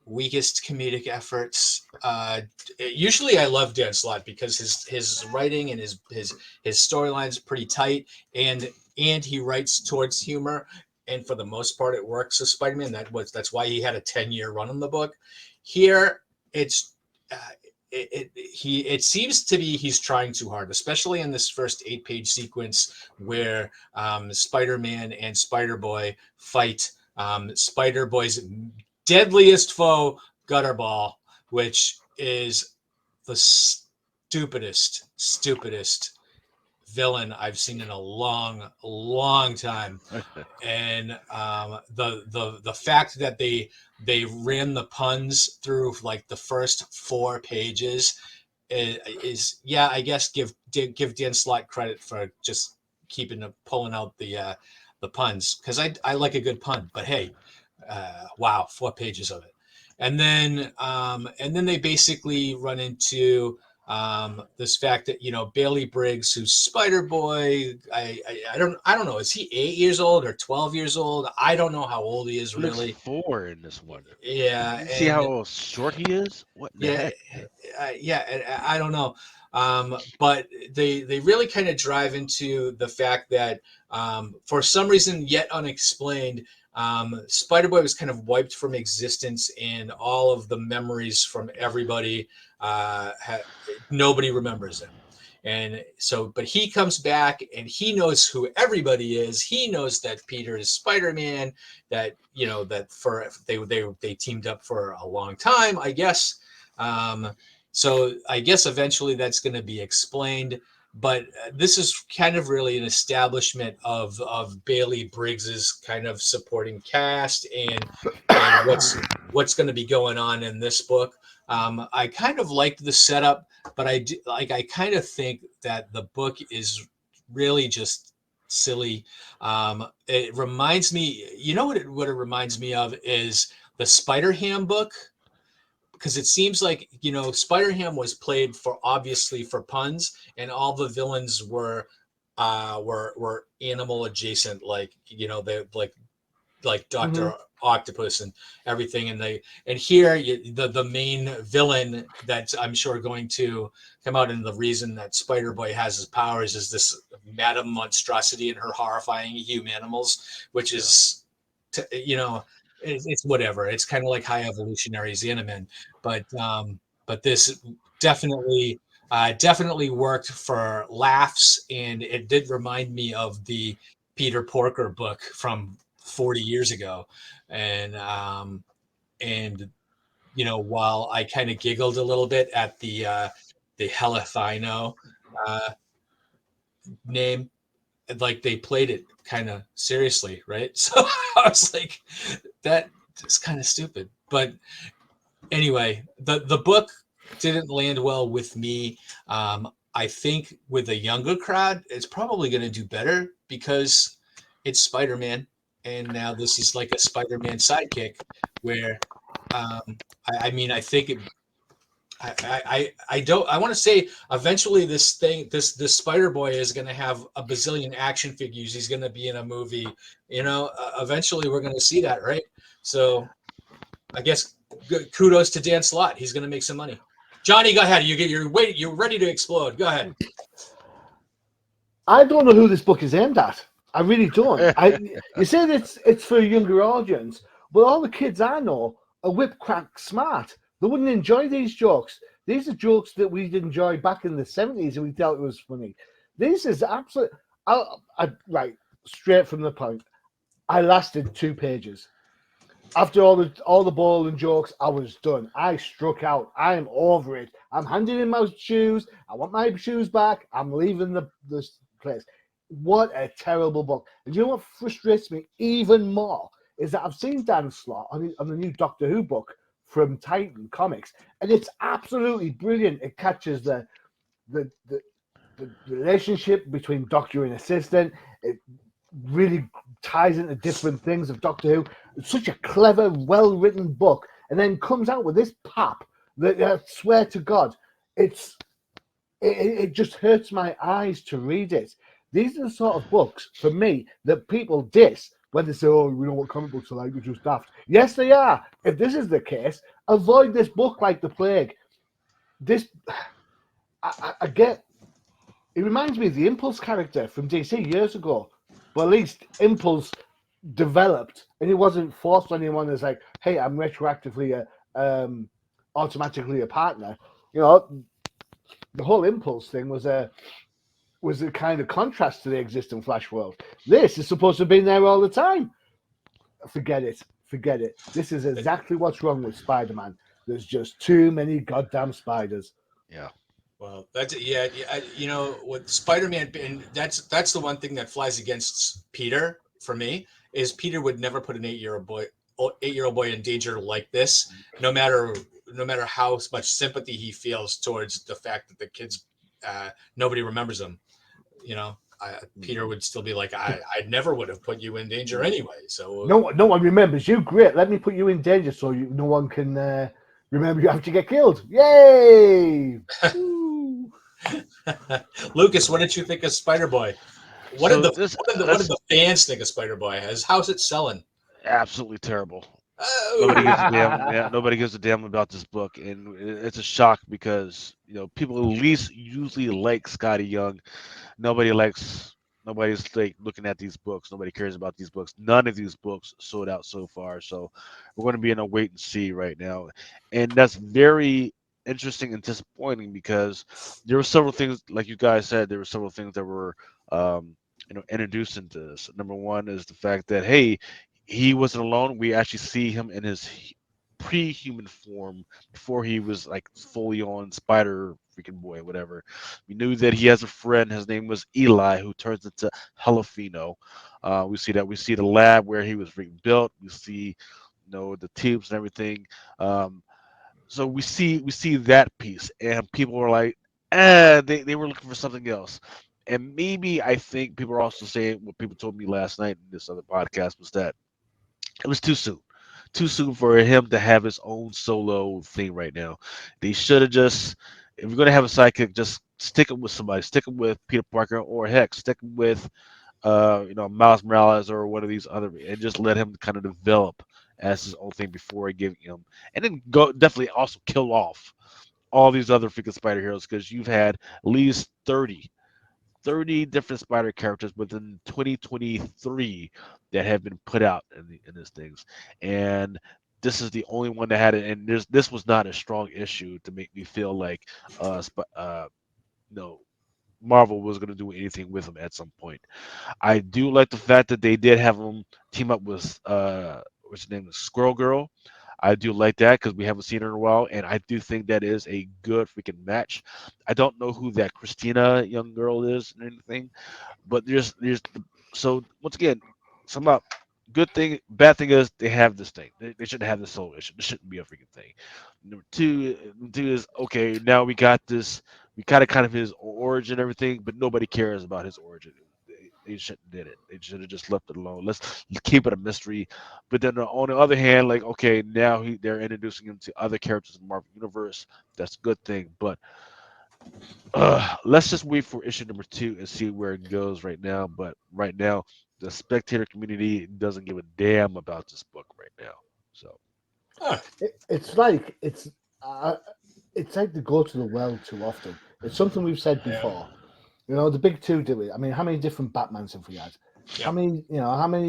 weakest comedic efforts. Usually I love Dan Slott because his writing and his storyline is pretty tight, and he writes towards humor, and for the most part it works with Spider-Man. That's why he had a 10-year run on the book. Here it's it seems to be he's trying too hard, especially in this first 8-page sequence where Spider-Man and Spider-Boy fight Spider-Boy's deadliest foe, Gutterball, which is the stupidest villain I've seen in a long time. And the fact that they ran the puns through like the first 4 pages is yeah, I guess give Dan Slott credit for just pulling out the puns, because I like a good pun. But hey, wow, 4 pages of it. And then they basically run into this fact that, you know, Bailey Briggs, who's Spider Boy, I don't know, is he 8 years old or 12 years old? I don't know how old he is He looks really. 4 in this one. Yeah, See and how short he is? What in the yeah, heck? yeah, I don't know. But they really kind of drive into the fact that for some reason yet unexplained, Spider-Boy was kind of wiped from existence, and all of the memories from everybody, nobody remembers him. And so, but he comes back and he knows who everybody is. He knows that Peter is Spider-Man, that, you know, that for they teamed up for a long time, I guess. So I guess eventually that's going to be explained. But this is kind of really an establishment of Bailey Briggs's kind of supporting cast, and what's going to be going on in this book. I kind of liked the setup, but I kind of think that the book is really just silly. It reminds me, you know what it reminds me of is the Spider-Ham book, because it seems like, you know, Spider-Ham was played for obviously for puns, and all the villains were animal adjacent, like, you know, they like Dr. Octopus and everything. And here the main villain that I'm sure going to come out, and the reason that Spider-Boy has his powers is this Madam Monstrosity and her horrifying humanimals, which is, you know, it's whatever. It's kind of like High Evolutionary Xanaman, but this definitely worked for laughs, and it did remind me of the Peter Porker book from 40 years ago. And you know, while I kind of giggled a little bit at the Helithino name, like they played it kind of seriously, right? So I was like, that is kind of stupid. But anyway, the book didn't land well with me. I think with a younger crowd, it's probably going to do better because it's Spider-Man, and now this is like a Spider-Man sidekick. Where, I mean, I think I don't. I want to say eventually this Spider-Boy is going to have a bazillion action figures. He's going to be in a movie. You know, eventually we're going to see that, right? So I guess kudos to Dan Slott. He's going to make some money. Johnny, go ahead. You're ready to explode. Go ahead. I don't know who this book is aimed at. I really don't. You said it's for a younger audience, but all the kids I know are whip crack smart. They wouldn't enjoy these jokes. These are jokes that we'd enjoy back in the 70s, and we thought it was funny. This is absolute. Right, straight from the point. I lasted 2 pages. After all the ball and jokes, I was done. I struck out. I am over it. I'm handing in my shoes. I want my shoes back. I'm leaving this place. What a terrible book. And you know what frustrates me even more is that I've seen Dan Slott on the new Doctor Who book from Titan Comics, and it's absolutely brilliant. It catches the relationship between Doctor and assistant. It really ties into different things of Doctor Who. It's such a clever, well-written book, and then comes out with this pap that I swear to God, it just hurts my eyes to read it. These are the sort of books, for me, that people diss when they say, oh, we know what comic books are like, they're just daft. Yes, they are. If this is the case, avoid this book like the plague. I get, it reminds me of the Impulse character from DC years ago, but at least Impulse developed, and he wasn't forced on anyone as like, hey, I'm retroactively automatically a partner. You know, the whole Impulse thing was a kind of contrast to the existing Flash world. This is supposed to have been there all the time. Forget it. This is exactly what's wrong with Spider-Man. There's just too many goddamn spiders. Yeah. Well, Well, that's yeah, yeah. With Spider-Man, and that's the one thing that flies against Peter for me is Peter would never put an 8-year-old boy in danger like this, no matter no matter how much sympathy he feels towards the fact that the kids, nobody remembers him. Peter would still be like, I never would have put you in danger anyway. So No one remembers you. Great. Let me put you in danger so no one can remember you after you get killed. Yay! Woo. Lucas, what did you think of Spider Boy? What did So the this what did that's the fans think of Spider Boy? How's it selling? absolutely terrible. Nobody gives a damn. Oh, Yeah, nobody gives a damn about this book, and it's a shock because people at least usually like Scotty Young. Nobody likes. Nobody's like looking at these books. Nobody cares about these books. None of these books sold out so far. So we're going to be in a wait and see right now, and that's very interesting and disappointing because there were several things, like you guys said, there were several things that were um, introduced into this. Number one is the fact that hey, he wasn't alone. We actually see him in his pre-human form before he was like fully on Spider freaking boy, whatever. We knew that he has a friend. His name was Eli, who turns into Helafino. We see that. We see the lab where he was rebuilt. We see, the tubes and everything. Um, so we see that piece, and people were like, they were looking for something else. And maybe I think people are also saying what people told me last night in this other podcast was that it was too soon. Too soon for him to have his own solo thing right now. They should have just, if you're gonna have a sidekick, just stick it with somebody. Stick it with Peter Parker, or heck, stick it with Miles Morales or one of these other, and just let him kind of develop as his own thing before giving him, and then go definitely also kill off all these other freaking spider heroes because you've had at least 30 different spider characters within 2023 that have been put out in these things, and this is the only one that had it. And this was not a strong issue to make me feel like no Marvel was going to do anything with him at some point. I do like the fact that they did have him team up with what's her name, Squirrel Girl. I do like that because we haven't seen her in a while, and I do think that is a good freaking match. I don't know who that Christina young girl is or anything, but so once again, sum up. Good thing, bad thing is they have this thing. They shouldn't have this solo issue. This shouldn't be a freaking thing. Number two is okay. Now we got this. We kind of his origin, and everything, but nobody cares about his origin. They shouldn't did it. They should have just left it alone. Let's keep it a mystery. But then on the other hand, like okay, now they're introducing him to other characters in the Marvel universe. That's a good thing. But let's just wait for issue number 2 and see where it goes right now. But right now, the spectator community doesn't give a damn about this book right now. So It's like uh, it's like they go to the well too often. It's something we've said before. The big two do it. I mean, how many different Batmans have we had? yep. How many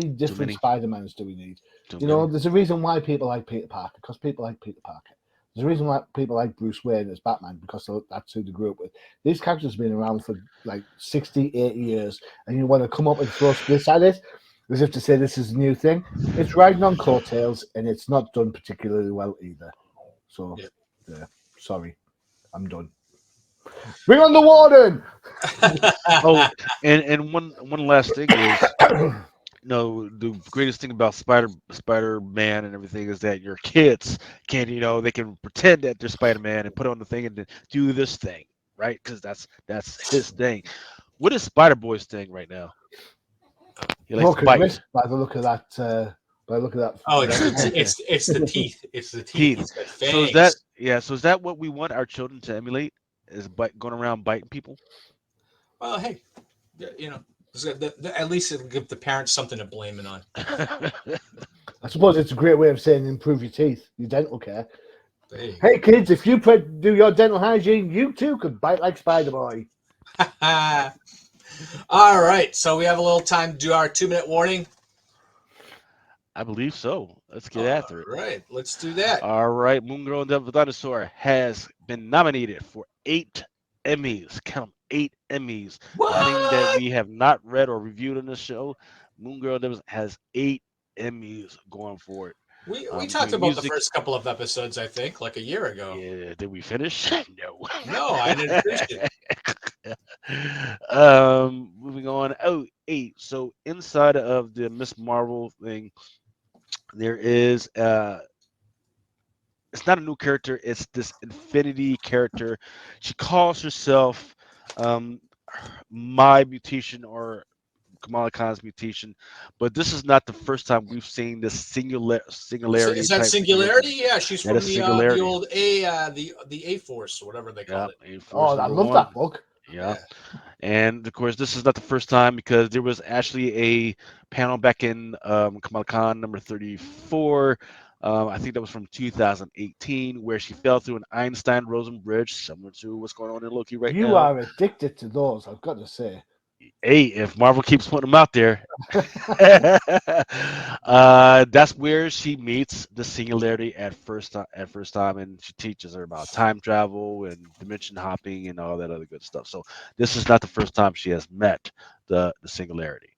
too different many, Spider-Mans do we need? too many. There's a reason why people like Peter Parker, because people like Peter Parker. There's a reason why people like Bruce Wayne as Batman, because that's who they grew up with. These characters have been around for like 60, 80 years, and you want to come up and throw this at it, as if to say this is a new thing. It's riding on coattails, and it's not done particularly well either. So, Yep. yeah, sorry, I'm done. Bring on the warden! Oh, and one last thing is, the greatest thing about Spider Man and everything is that your kids can, they can pretend that they're Spider Man and put on the thing and then do this thing, right? Because that's his thing. What is Spider Boy's thing right now? He likes Oh to bite. goodness! By the look of that, Oh, that it's the teeth. It's the teeth. Teeth. He's got So is that fangs. yeah? So is that what we want our children to emulate? Is going around biting people? Well, hey, at least it'll give the parents something to blame it on. I suppose it's a great way of saying improve your teeth, your dental care. There you Hey kids, if you do your dental hygiene, you too could bite like Spider Boy. go. All right, so we have a little time to do our 2-minute warning. I believe so. Let's get All after it. right, let's do that. All right, Moon Girl and Devil Dinosaur has been nominated for 8 Emmys. Count 'em, 8 Emmys. The thing that What? we have not read or reviewed in this show, Moon Girl and Devil has 8 Emmys going for it. We talked Doing about the music. first couple of episodes, I think, like a year ago. Yeah, did we finish? No. No, I didn't finish it. Moving on. Oh, eight. So inside of the Miss Marvel thing, there is it's not a new character, it's this Infinity character. She calls herself um my mutation or Kamala Khan's mutation, but this is not the first time we've seen this singularity Is that type figure. Singularity? Yeah, she's That from is the singularity. old the A Force, whatever they Yeah, called it. A Force Oh, I number love one. that book. Yeah. Yeah. And of course, this is not the first time because there was actually a panel back in Kamala Khan number 34. I think that was from 2018, where she fell through an Einstein Rosen bridge, similar to what's going on in Loki right You now. are addicted to those, I've got to say. Hey, if Marvel keeps putting them out there, that's where she meets the singularity at first time. At first time, and she teaches her about time travel and dimension hopping and all that other good stuff. So this is not the first time she has met the singularity.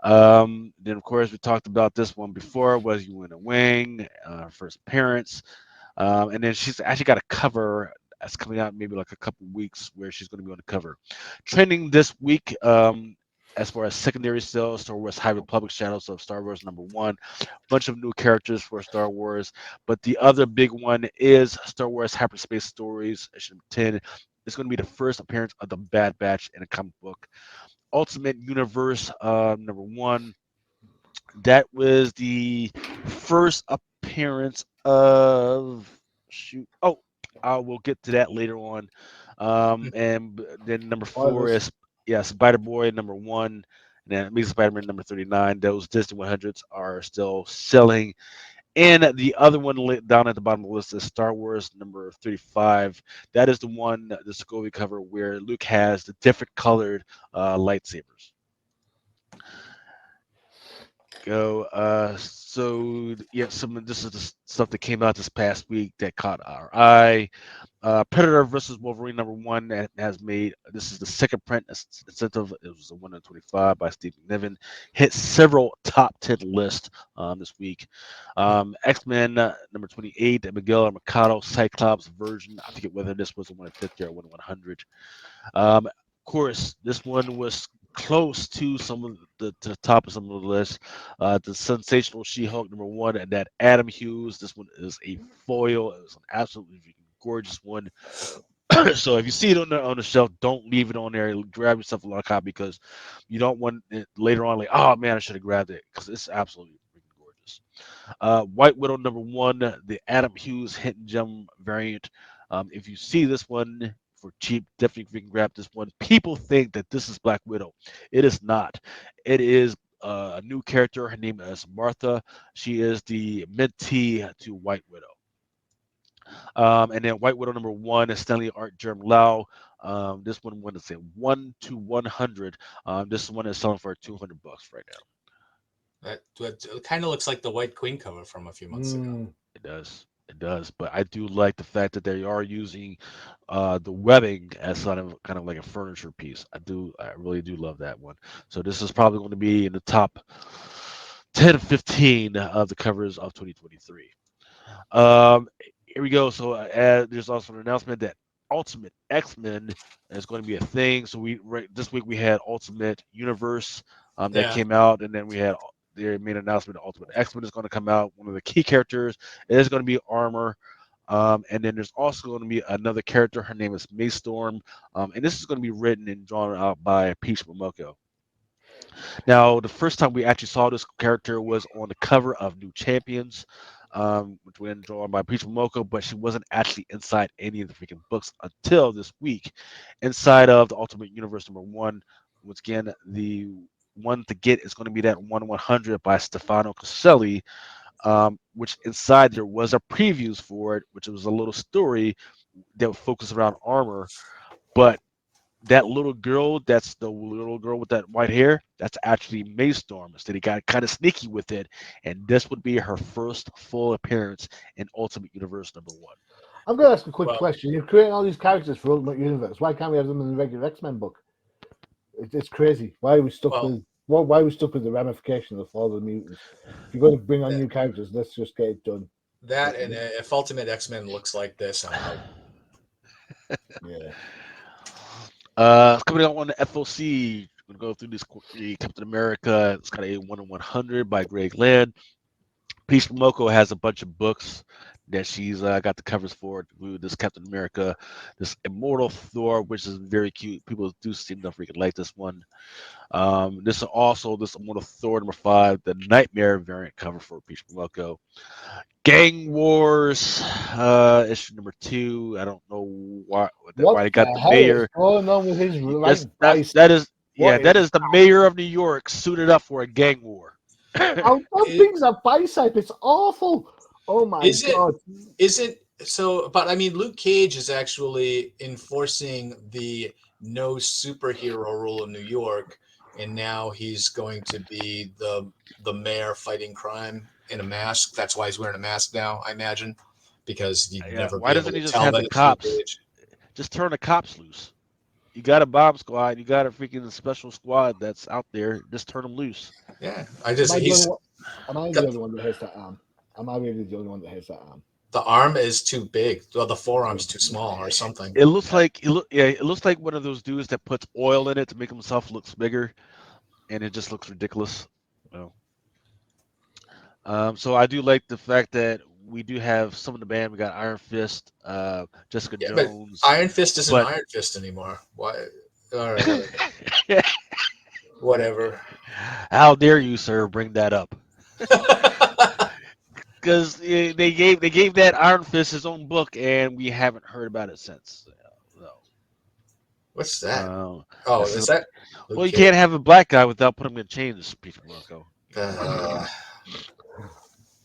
Then of course we talked about this one before. Was you in a wing? First appearance. And then she's actually got a cover that's coming out maybe like a couple weeks where she's going to be on the cover. Trending this week, as far as secondary sales, Star Wars High Republic Shadows of Star Wars number one, bunch of new characters for Star Wars. But the other big one is Star Wars Hyperspace Stories issue 10. It's going to be the first appearance of the Bad Batch in a comic book. Ultimate Universe number one, that was the first appearance of shoot. Oh, I will get to that later on. Then number four Spoilers. is Spider Boy number one, and then Amazing Spider-Man number 39. Those Disney 100s are still selling. And the other one down at the bottom of the list is Star Wars number 35. That is the one, the Sokovia cover, where Luke has the different colored lightsabers. Go. So yeah, some of this is the stuff that came out this past week that caught our eye. Predator versus Wolverine number one that has made this is the second print incentive. It was a 125 by Steve McNiven. Hit several top 10 lists this week. X-Men number 28, Miguel Mercado Cyclops version. I forget whether this was a 150 or 100. Of course, this one was close to some of to the top of some of the list. The sensational She-Hulk number one, and that Adam Hughes. This one is a foil. It was an absolutely gorgeous one. So if you see it on the shelf, don't leave it on there. Grab yourself a lot of copy because you don't want it later on like, oh man, I should have grabbed it because it's absolutely freaking gorgeous. White Widow number one, the Adam Hughes Hidden Gem variant. If you see this one for cheap, definitely can grab this one. People think that this is Black Widow. It is not. It is a new character. Her name is Martha. She is the mentee to White Widow. And then White Widow number one is Stanley Art Germ Lau. This one went to say 1 to 100. This one is selling for $200 right now. That kind of looks like the White Queen cover from a few months ago. It does. It does. But I do like the fact that they are using the webbing as kind of like a furniture piece. I really do love that one. So this is probably going to be in the top 10 15 of the covers of 2023. Here we go. So there's also an announcement that Ultimate X-Men is going to be a thing. So this week we had Ultimate Universe that Yeah. came out, and then we had they made an announcement that Ultimate X-Men is going to come out. One of the key characters is going to be Armor. And then there's also going to be another character. Her name is May Storm. And this is going to be written and drawn out by Peach Momoko. Now, the first time we actually saw this character was on the cover of New Champions, which was drawn by Peach Momoko, but she wasn't actually inside any of the freaking books until this week. Inside of the Ultimate Universe number one, once again, the one to get is going to be that 1/100 by Stefano Caselli, which inside there was a previews for it, which was a little story that would focus around armor, but that little girl, that's the little girl with that white hair, that's actually May Storm. So they got kind of sneaky with it, and this would be her first full appearance in Ultimate Universe number one. I'm going to ask a quick Well, question. You're creating all these characters for Ultimate Universe. Why can't we have them in the regular X-Men book? It's crazy. Why are we stuck well, with? why are we stuck with the ramification of the fall of the mutants? If you're going to bring on new characters, let's just get it done. That and if Ultimate X-Men looks like this, I'm out. Yeah. Coming out on the FOC, we're going to go through this quickly. Captain America, it's got a 1 in 100 by Greg Land. Peach Momoko has a bunch of books that she's got the covers for. This Captain America, this Immortal Thor, which is very cute. People do seem to freaking like this one. This is also this Immortal Thor #5, the Nightmare variant cover for Peach Momoko. Gang Wars, issue #2. I don't know why they got the hell mayor. is going on with his right That is What that is is the mayor of New York suited up for a gang war. How things are bicep? It's awful. Oh my god! But I mean, Luke Cage is actually enforcing the no superhero rule of New York, and now he's going to be the mayor fighting crime in a mask. That's why he's wearing a mask now, I imagine, because you'd never Why be able doesn't to he just tell have that the it's Luke cops? Cage. Just turn the cops loose. You got a bomb squad. You got a freaking special squad that's out there. Just turn them loose. Yeah, Am I the only one that has that arm? Am I really the only one that has that arm? The arm is too big. Well, the forearm's too small, or something. It looks like it looks like one of those dudes that puts oil in it to make himself look bigger, and it just looks ridiculous. So I do like the fact that we do have some of the band. We got Iron Fist, Jessica Jones. But Iron Fist isn't Iron Fist anymore. Why? All right, whatever. Whatever. How dare you, sir, bring that up? Because they gave that Iron Fist his own book, and we haven't heard about it since. No. What's that? Is that? Well, you can't have a black guy without putting him in chains, Peter Marco.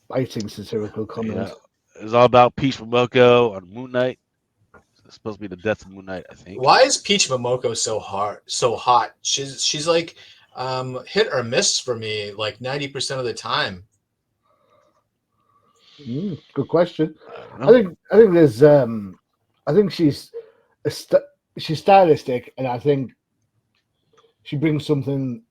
Biting satirical comment. Yeah. It's all about Peach Momoko on Moon Knight. It's supposed to be the death of Moon Knight, I think. Why is Peach Momoko so hot? She's like hit or miss for me like 90% of the time. Good question. I think there's I think she's stylistic, and I think she brings something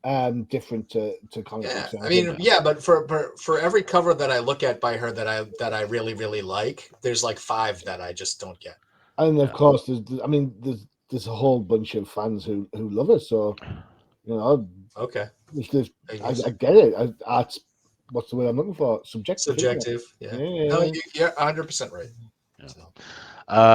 different to comic books. I mean, but for every cover that I look at by her that I really really like, there's like 5 that I just don't get. And of course, there's a whole bunch of fans who love her. So, okay, I get it. What's the word I'm looking for? Subjective. Yeah. No, you're 100% right. Yeah. So.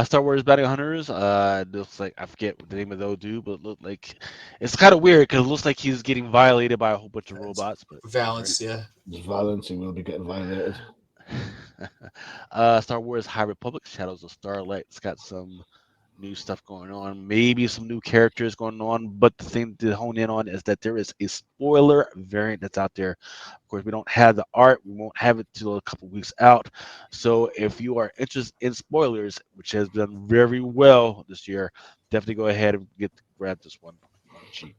Star Wars Bounty Hunters. Looks like I forget what the name of those do, but look like it's kind of weird because it looks like he's getting violated by a whole bunch of robots. But Valence, yeah. Valence, he will be getting violated. Star Wars High Republic, Shadows of Starlight. It's got some new stuff going on, maybe some new characters going on, but the thing to hone in on is that there is a spoiler variant that's out there. Of course, we don't have the art, we won't have it till a couple weeks out. So if you are interested in spoilers, which has done very well this year, definitely go ahead and grab this one on cheap.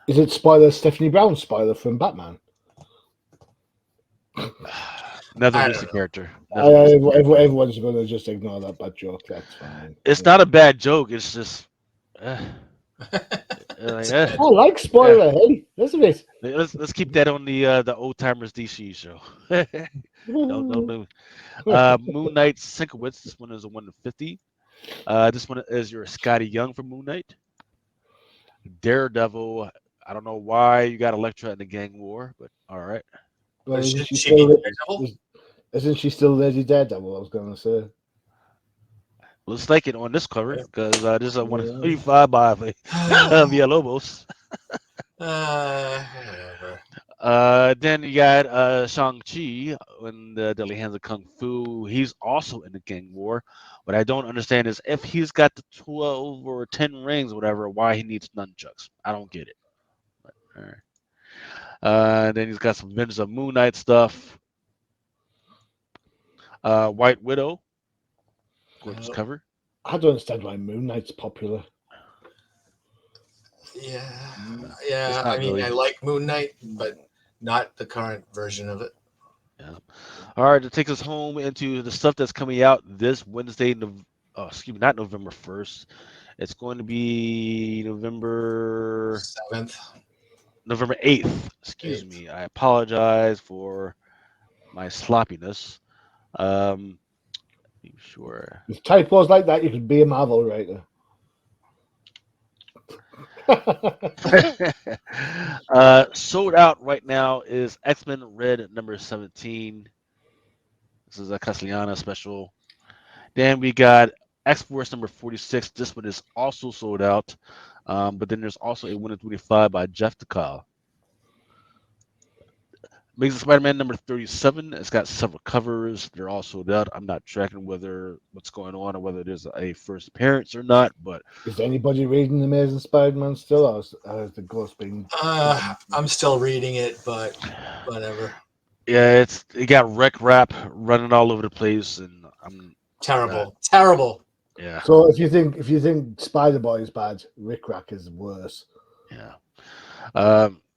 Is it spoiler Stephanie Brown spoiler from Batman? Another recent character. Everyone's going to just ignore that bad joke. That's fine. It's not a bad joke. It's just. I like spoiler. Hey, listen to it. Let's keep that on the old timers DC show. No. Moon Knight Sinkowitz. This one is a 1 to 50. This one is your Scotty Young from Moon Knight. Daredevil. I don't know why you got Elektra in the gang war, but all right. Well, isn't she still Lady Daredevil? I was going to say. Looks like it on this cover because this is a 135 by Villalobos. Then you got Shang-Chi in the Deadly Hands of Kung Fu. He's also in the gang war. What I don't understand is if he's got the 12 or 10 rings or whatever, why he needs nunchucks. I don't get it. But, all right. Then he's got some Avengers of Moon Knight stuff. White Widow. Gorgeous cover. I don't understand why Moon Knight's popular. Yeah. I mean, really. I like Moon Knight, but not the current version of it. Yeah. All right, to take us home into the stuff that's coming out this Wednesday. Not November 1st. It's going to be November 7th. November 8th. Excuse me. I apologize for my sloppiness. Be sure. With typos like that, you could be a Marvel writer. Sold out right now is X-Men Red number 17. This is a Castellana special. Then we got X-Force number 46. This one is also sold out. But then there's also a 125 by Jeff DeCall. Amazing Spider-Man number 37. It's got several covers. They're all sold out. I'm not tracking what's going on or whether there's a first appearance or not. But is anybody reading Amazing Spider-Man still, or has the ghost been? I'm still reading it, but whatever. yeah, it got rec rap running all over the place, and I'm Terrible. Terrible. yeah. So if you think Spider-Boy is bad, Rick Rack is worse. Yeah.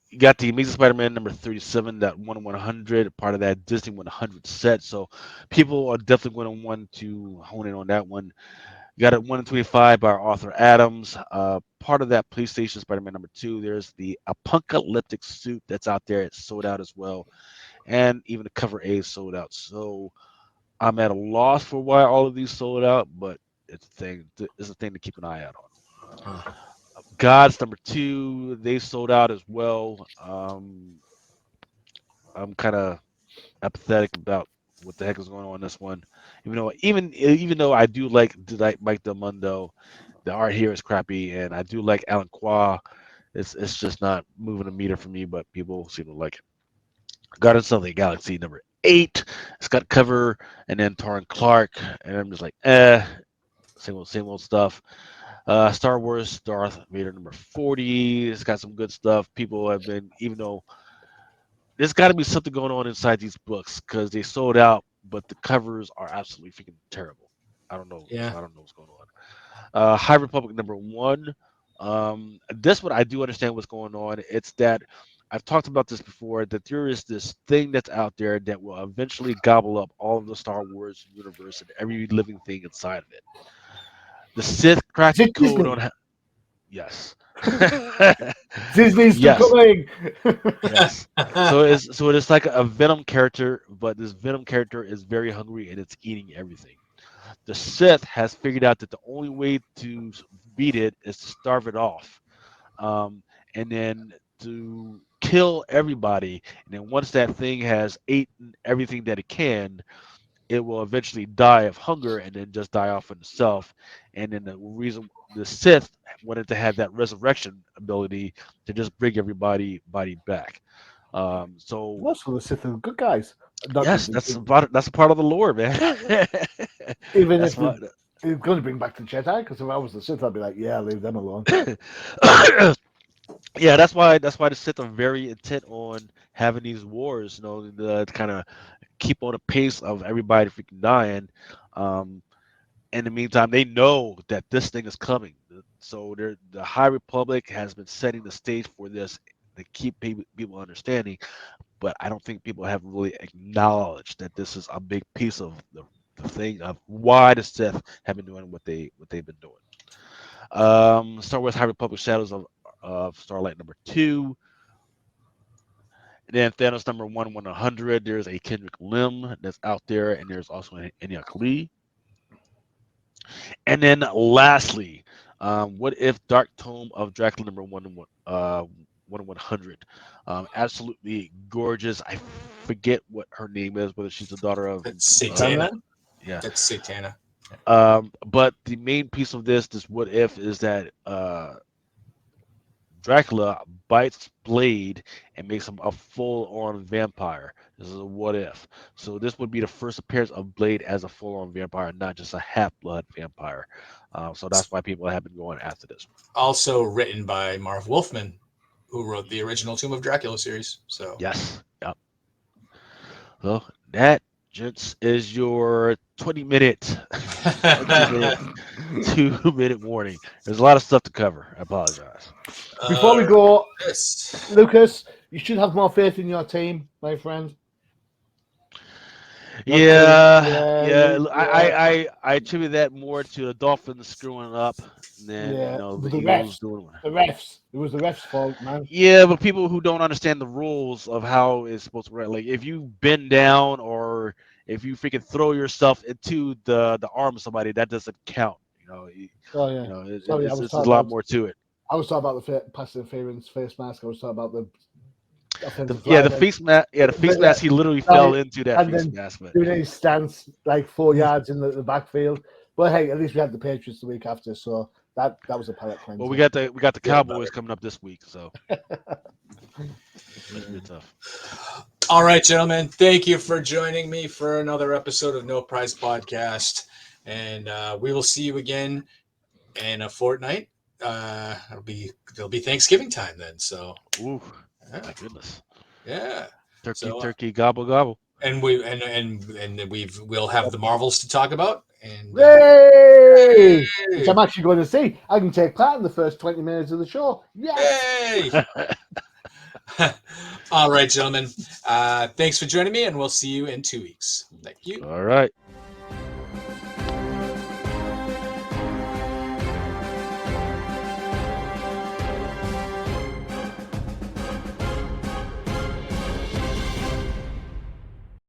You got the Amazing Spider-Man number 37, that 1/100, part of that Disney 100 set. So people are definitely going to want to hone in on that one. You got a 1/25 by Arthur Adams. Part of that PlayStation Spider-Man number 2. There's the apocalyptic suit that's out there. It's sold out as well. And even the cover A is sold out. So I'm at a loss for why all of these sold out, but it's a thing to keep an eye out on. Huh. Gods number 2, they sold out as well. I'm kind of apathetic about what the heck is going on in this one. Even though I do like Mike Del Mundo, the art here is crappy, and I do like Alan Qua. It's just not moving a meter for me, but people seem to like it. Guardians of the Galaxy number 8. It's got cover and then Torrin Clark, and I'm just like, same old stuff. Star Wars Darth Vader number 40. It's got some good stuff. People have been, even though there's got to be something going on inside these books because they sold out, but the covers are absolutely freaking terrible. I don't know. Yeah. I don't know what's going on. High Republic number 1. This one I do understand what's going on. It's that I've talked about this before, that there is this thing that's out there that will eventually gobble up all of the Star Wars universe and every living thing inside of it. The Sith cracked the code on. Yes. Disney's Yes. coming. Yes. So it's like a Venom character, but this Venom character is very hungry and it's eating everything. The Sith has figured out that the only way to beat it is to starve it off, and then to kill everybody. And then once that thing has eaten everything that it can, it will eventually die of hunger and then just die off on itself. And then the reason the Sith wanted to have that resurrection ability to just bring everybody back. So Also, the Sith are good guys. Not yes, just that's a part of the lore, man. even That's if what. it's going to bring back the Jedi, because if I was the Sith, I'd be like, yeah, leave them alone. Yeah, that's why the Sith are very intent on having these wars, to kind of keep on the pace of everybody freaking dying. Um, in the meantime, they know that this thing is coming. So the High Republic has been setting the stage for this to keep people understanding. But I don't think people have really acknowledged that this is a big piece of the thing of why the Sith have been doing what they've been doing. Star Wars High Republic Shadows of Starlight number 2. And then Thanos number 1/100. There's a Kendrick Lim that's out there, and there's also an Eniak Lee. And then lastly, what if Dark Tome of Dracula number 1/100? Absolutely gorgeous. I forget what her name is, whether she's the daughter of That's Satana. yeah. That's Satana. But the main piece of this what if is that Dracula bites Blade and makes him a full-on vampire. This is a what if. So this would be the first appearance of Blade as a full-on vampire, not just a half-blood vampire. So that's why people have been going after this. Also written by Marv Wolfman, who wrote the original Tomb of Dracula series. So yes, yep. So that, gents, is your 20-minute, 2-minute warning. There's a lot of stuff to cover. I apologize. Before we go, yes. Lucas, you should have more faith in your team, my friend. Yeah. yeah. I attribute that more to the Dolphins screwing up than Yeah, the but Eagles doing. the refs. It was the refs' fault, man. Yeah, but people who don't understand the rules of how it's supposed to work, like if you bend down or if you freaking throw yourself into the arm of somebody, that doesn't count. Oh yeah. Sorry, It's a lot more to it. I was talking about the pass interference face mask. I was talking about the offensive The lineman. face mask. Yeah, the face But yeah, mask. He literally fell sorry, into that and face then mask. But doing a stance like 4 yards in the backfield. But hey, at least we had the Patriots the week after, so that was a palate well, cleanser. we got the Yeah, Cowboys coming up this week, so that's be tough. All right, gentlemen. Thank you for joining me for another episode of No Prize Podcast. And we will see you again in a fortnight. It'll be Thanksgiving time then. So Ooh, yeah, my goodness. yeah. Turkey, So turkey, gobble, gobble. and we'll have the Marvels to talk about. And Yay! Which hey, I'm actually going to see. I can take part in the first 20 minutes of the show. Yes! hey. All right, gentlemen. Thanks for joining me, and we'll see you in 2 weeks. Thank you. All right.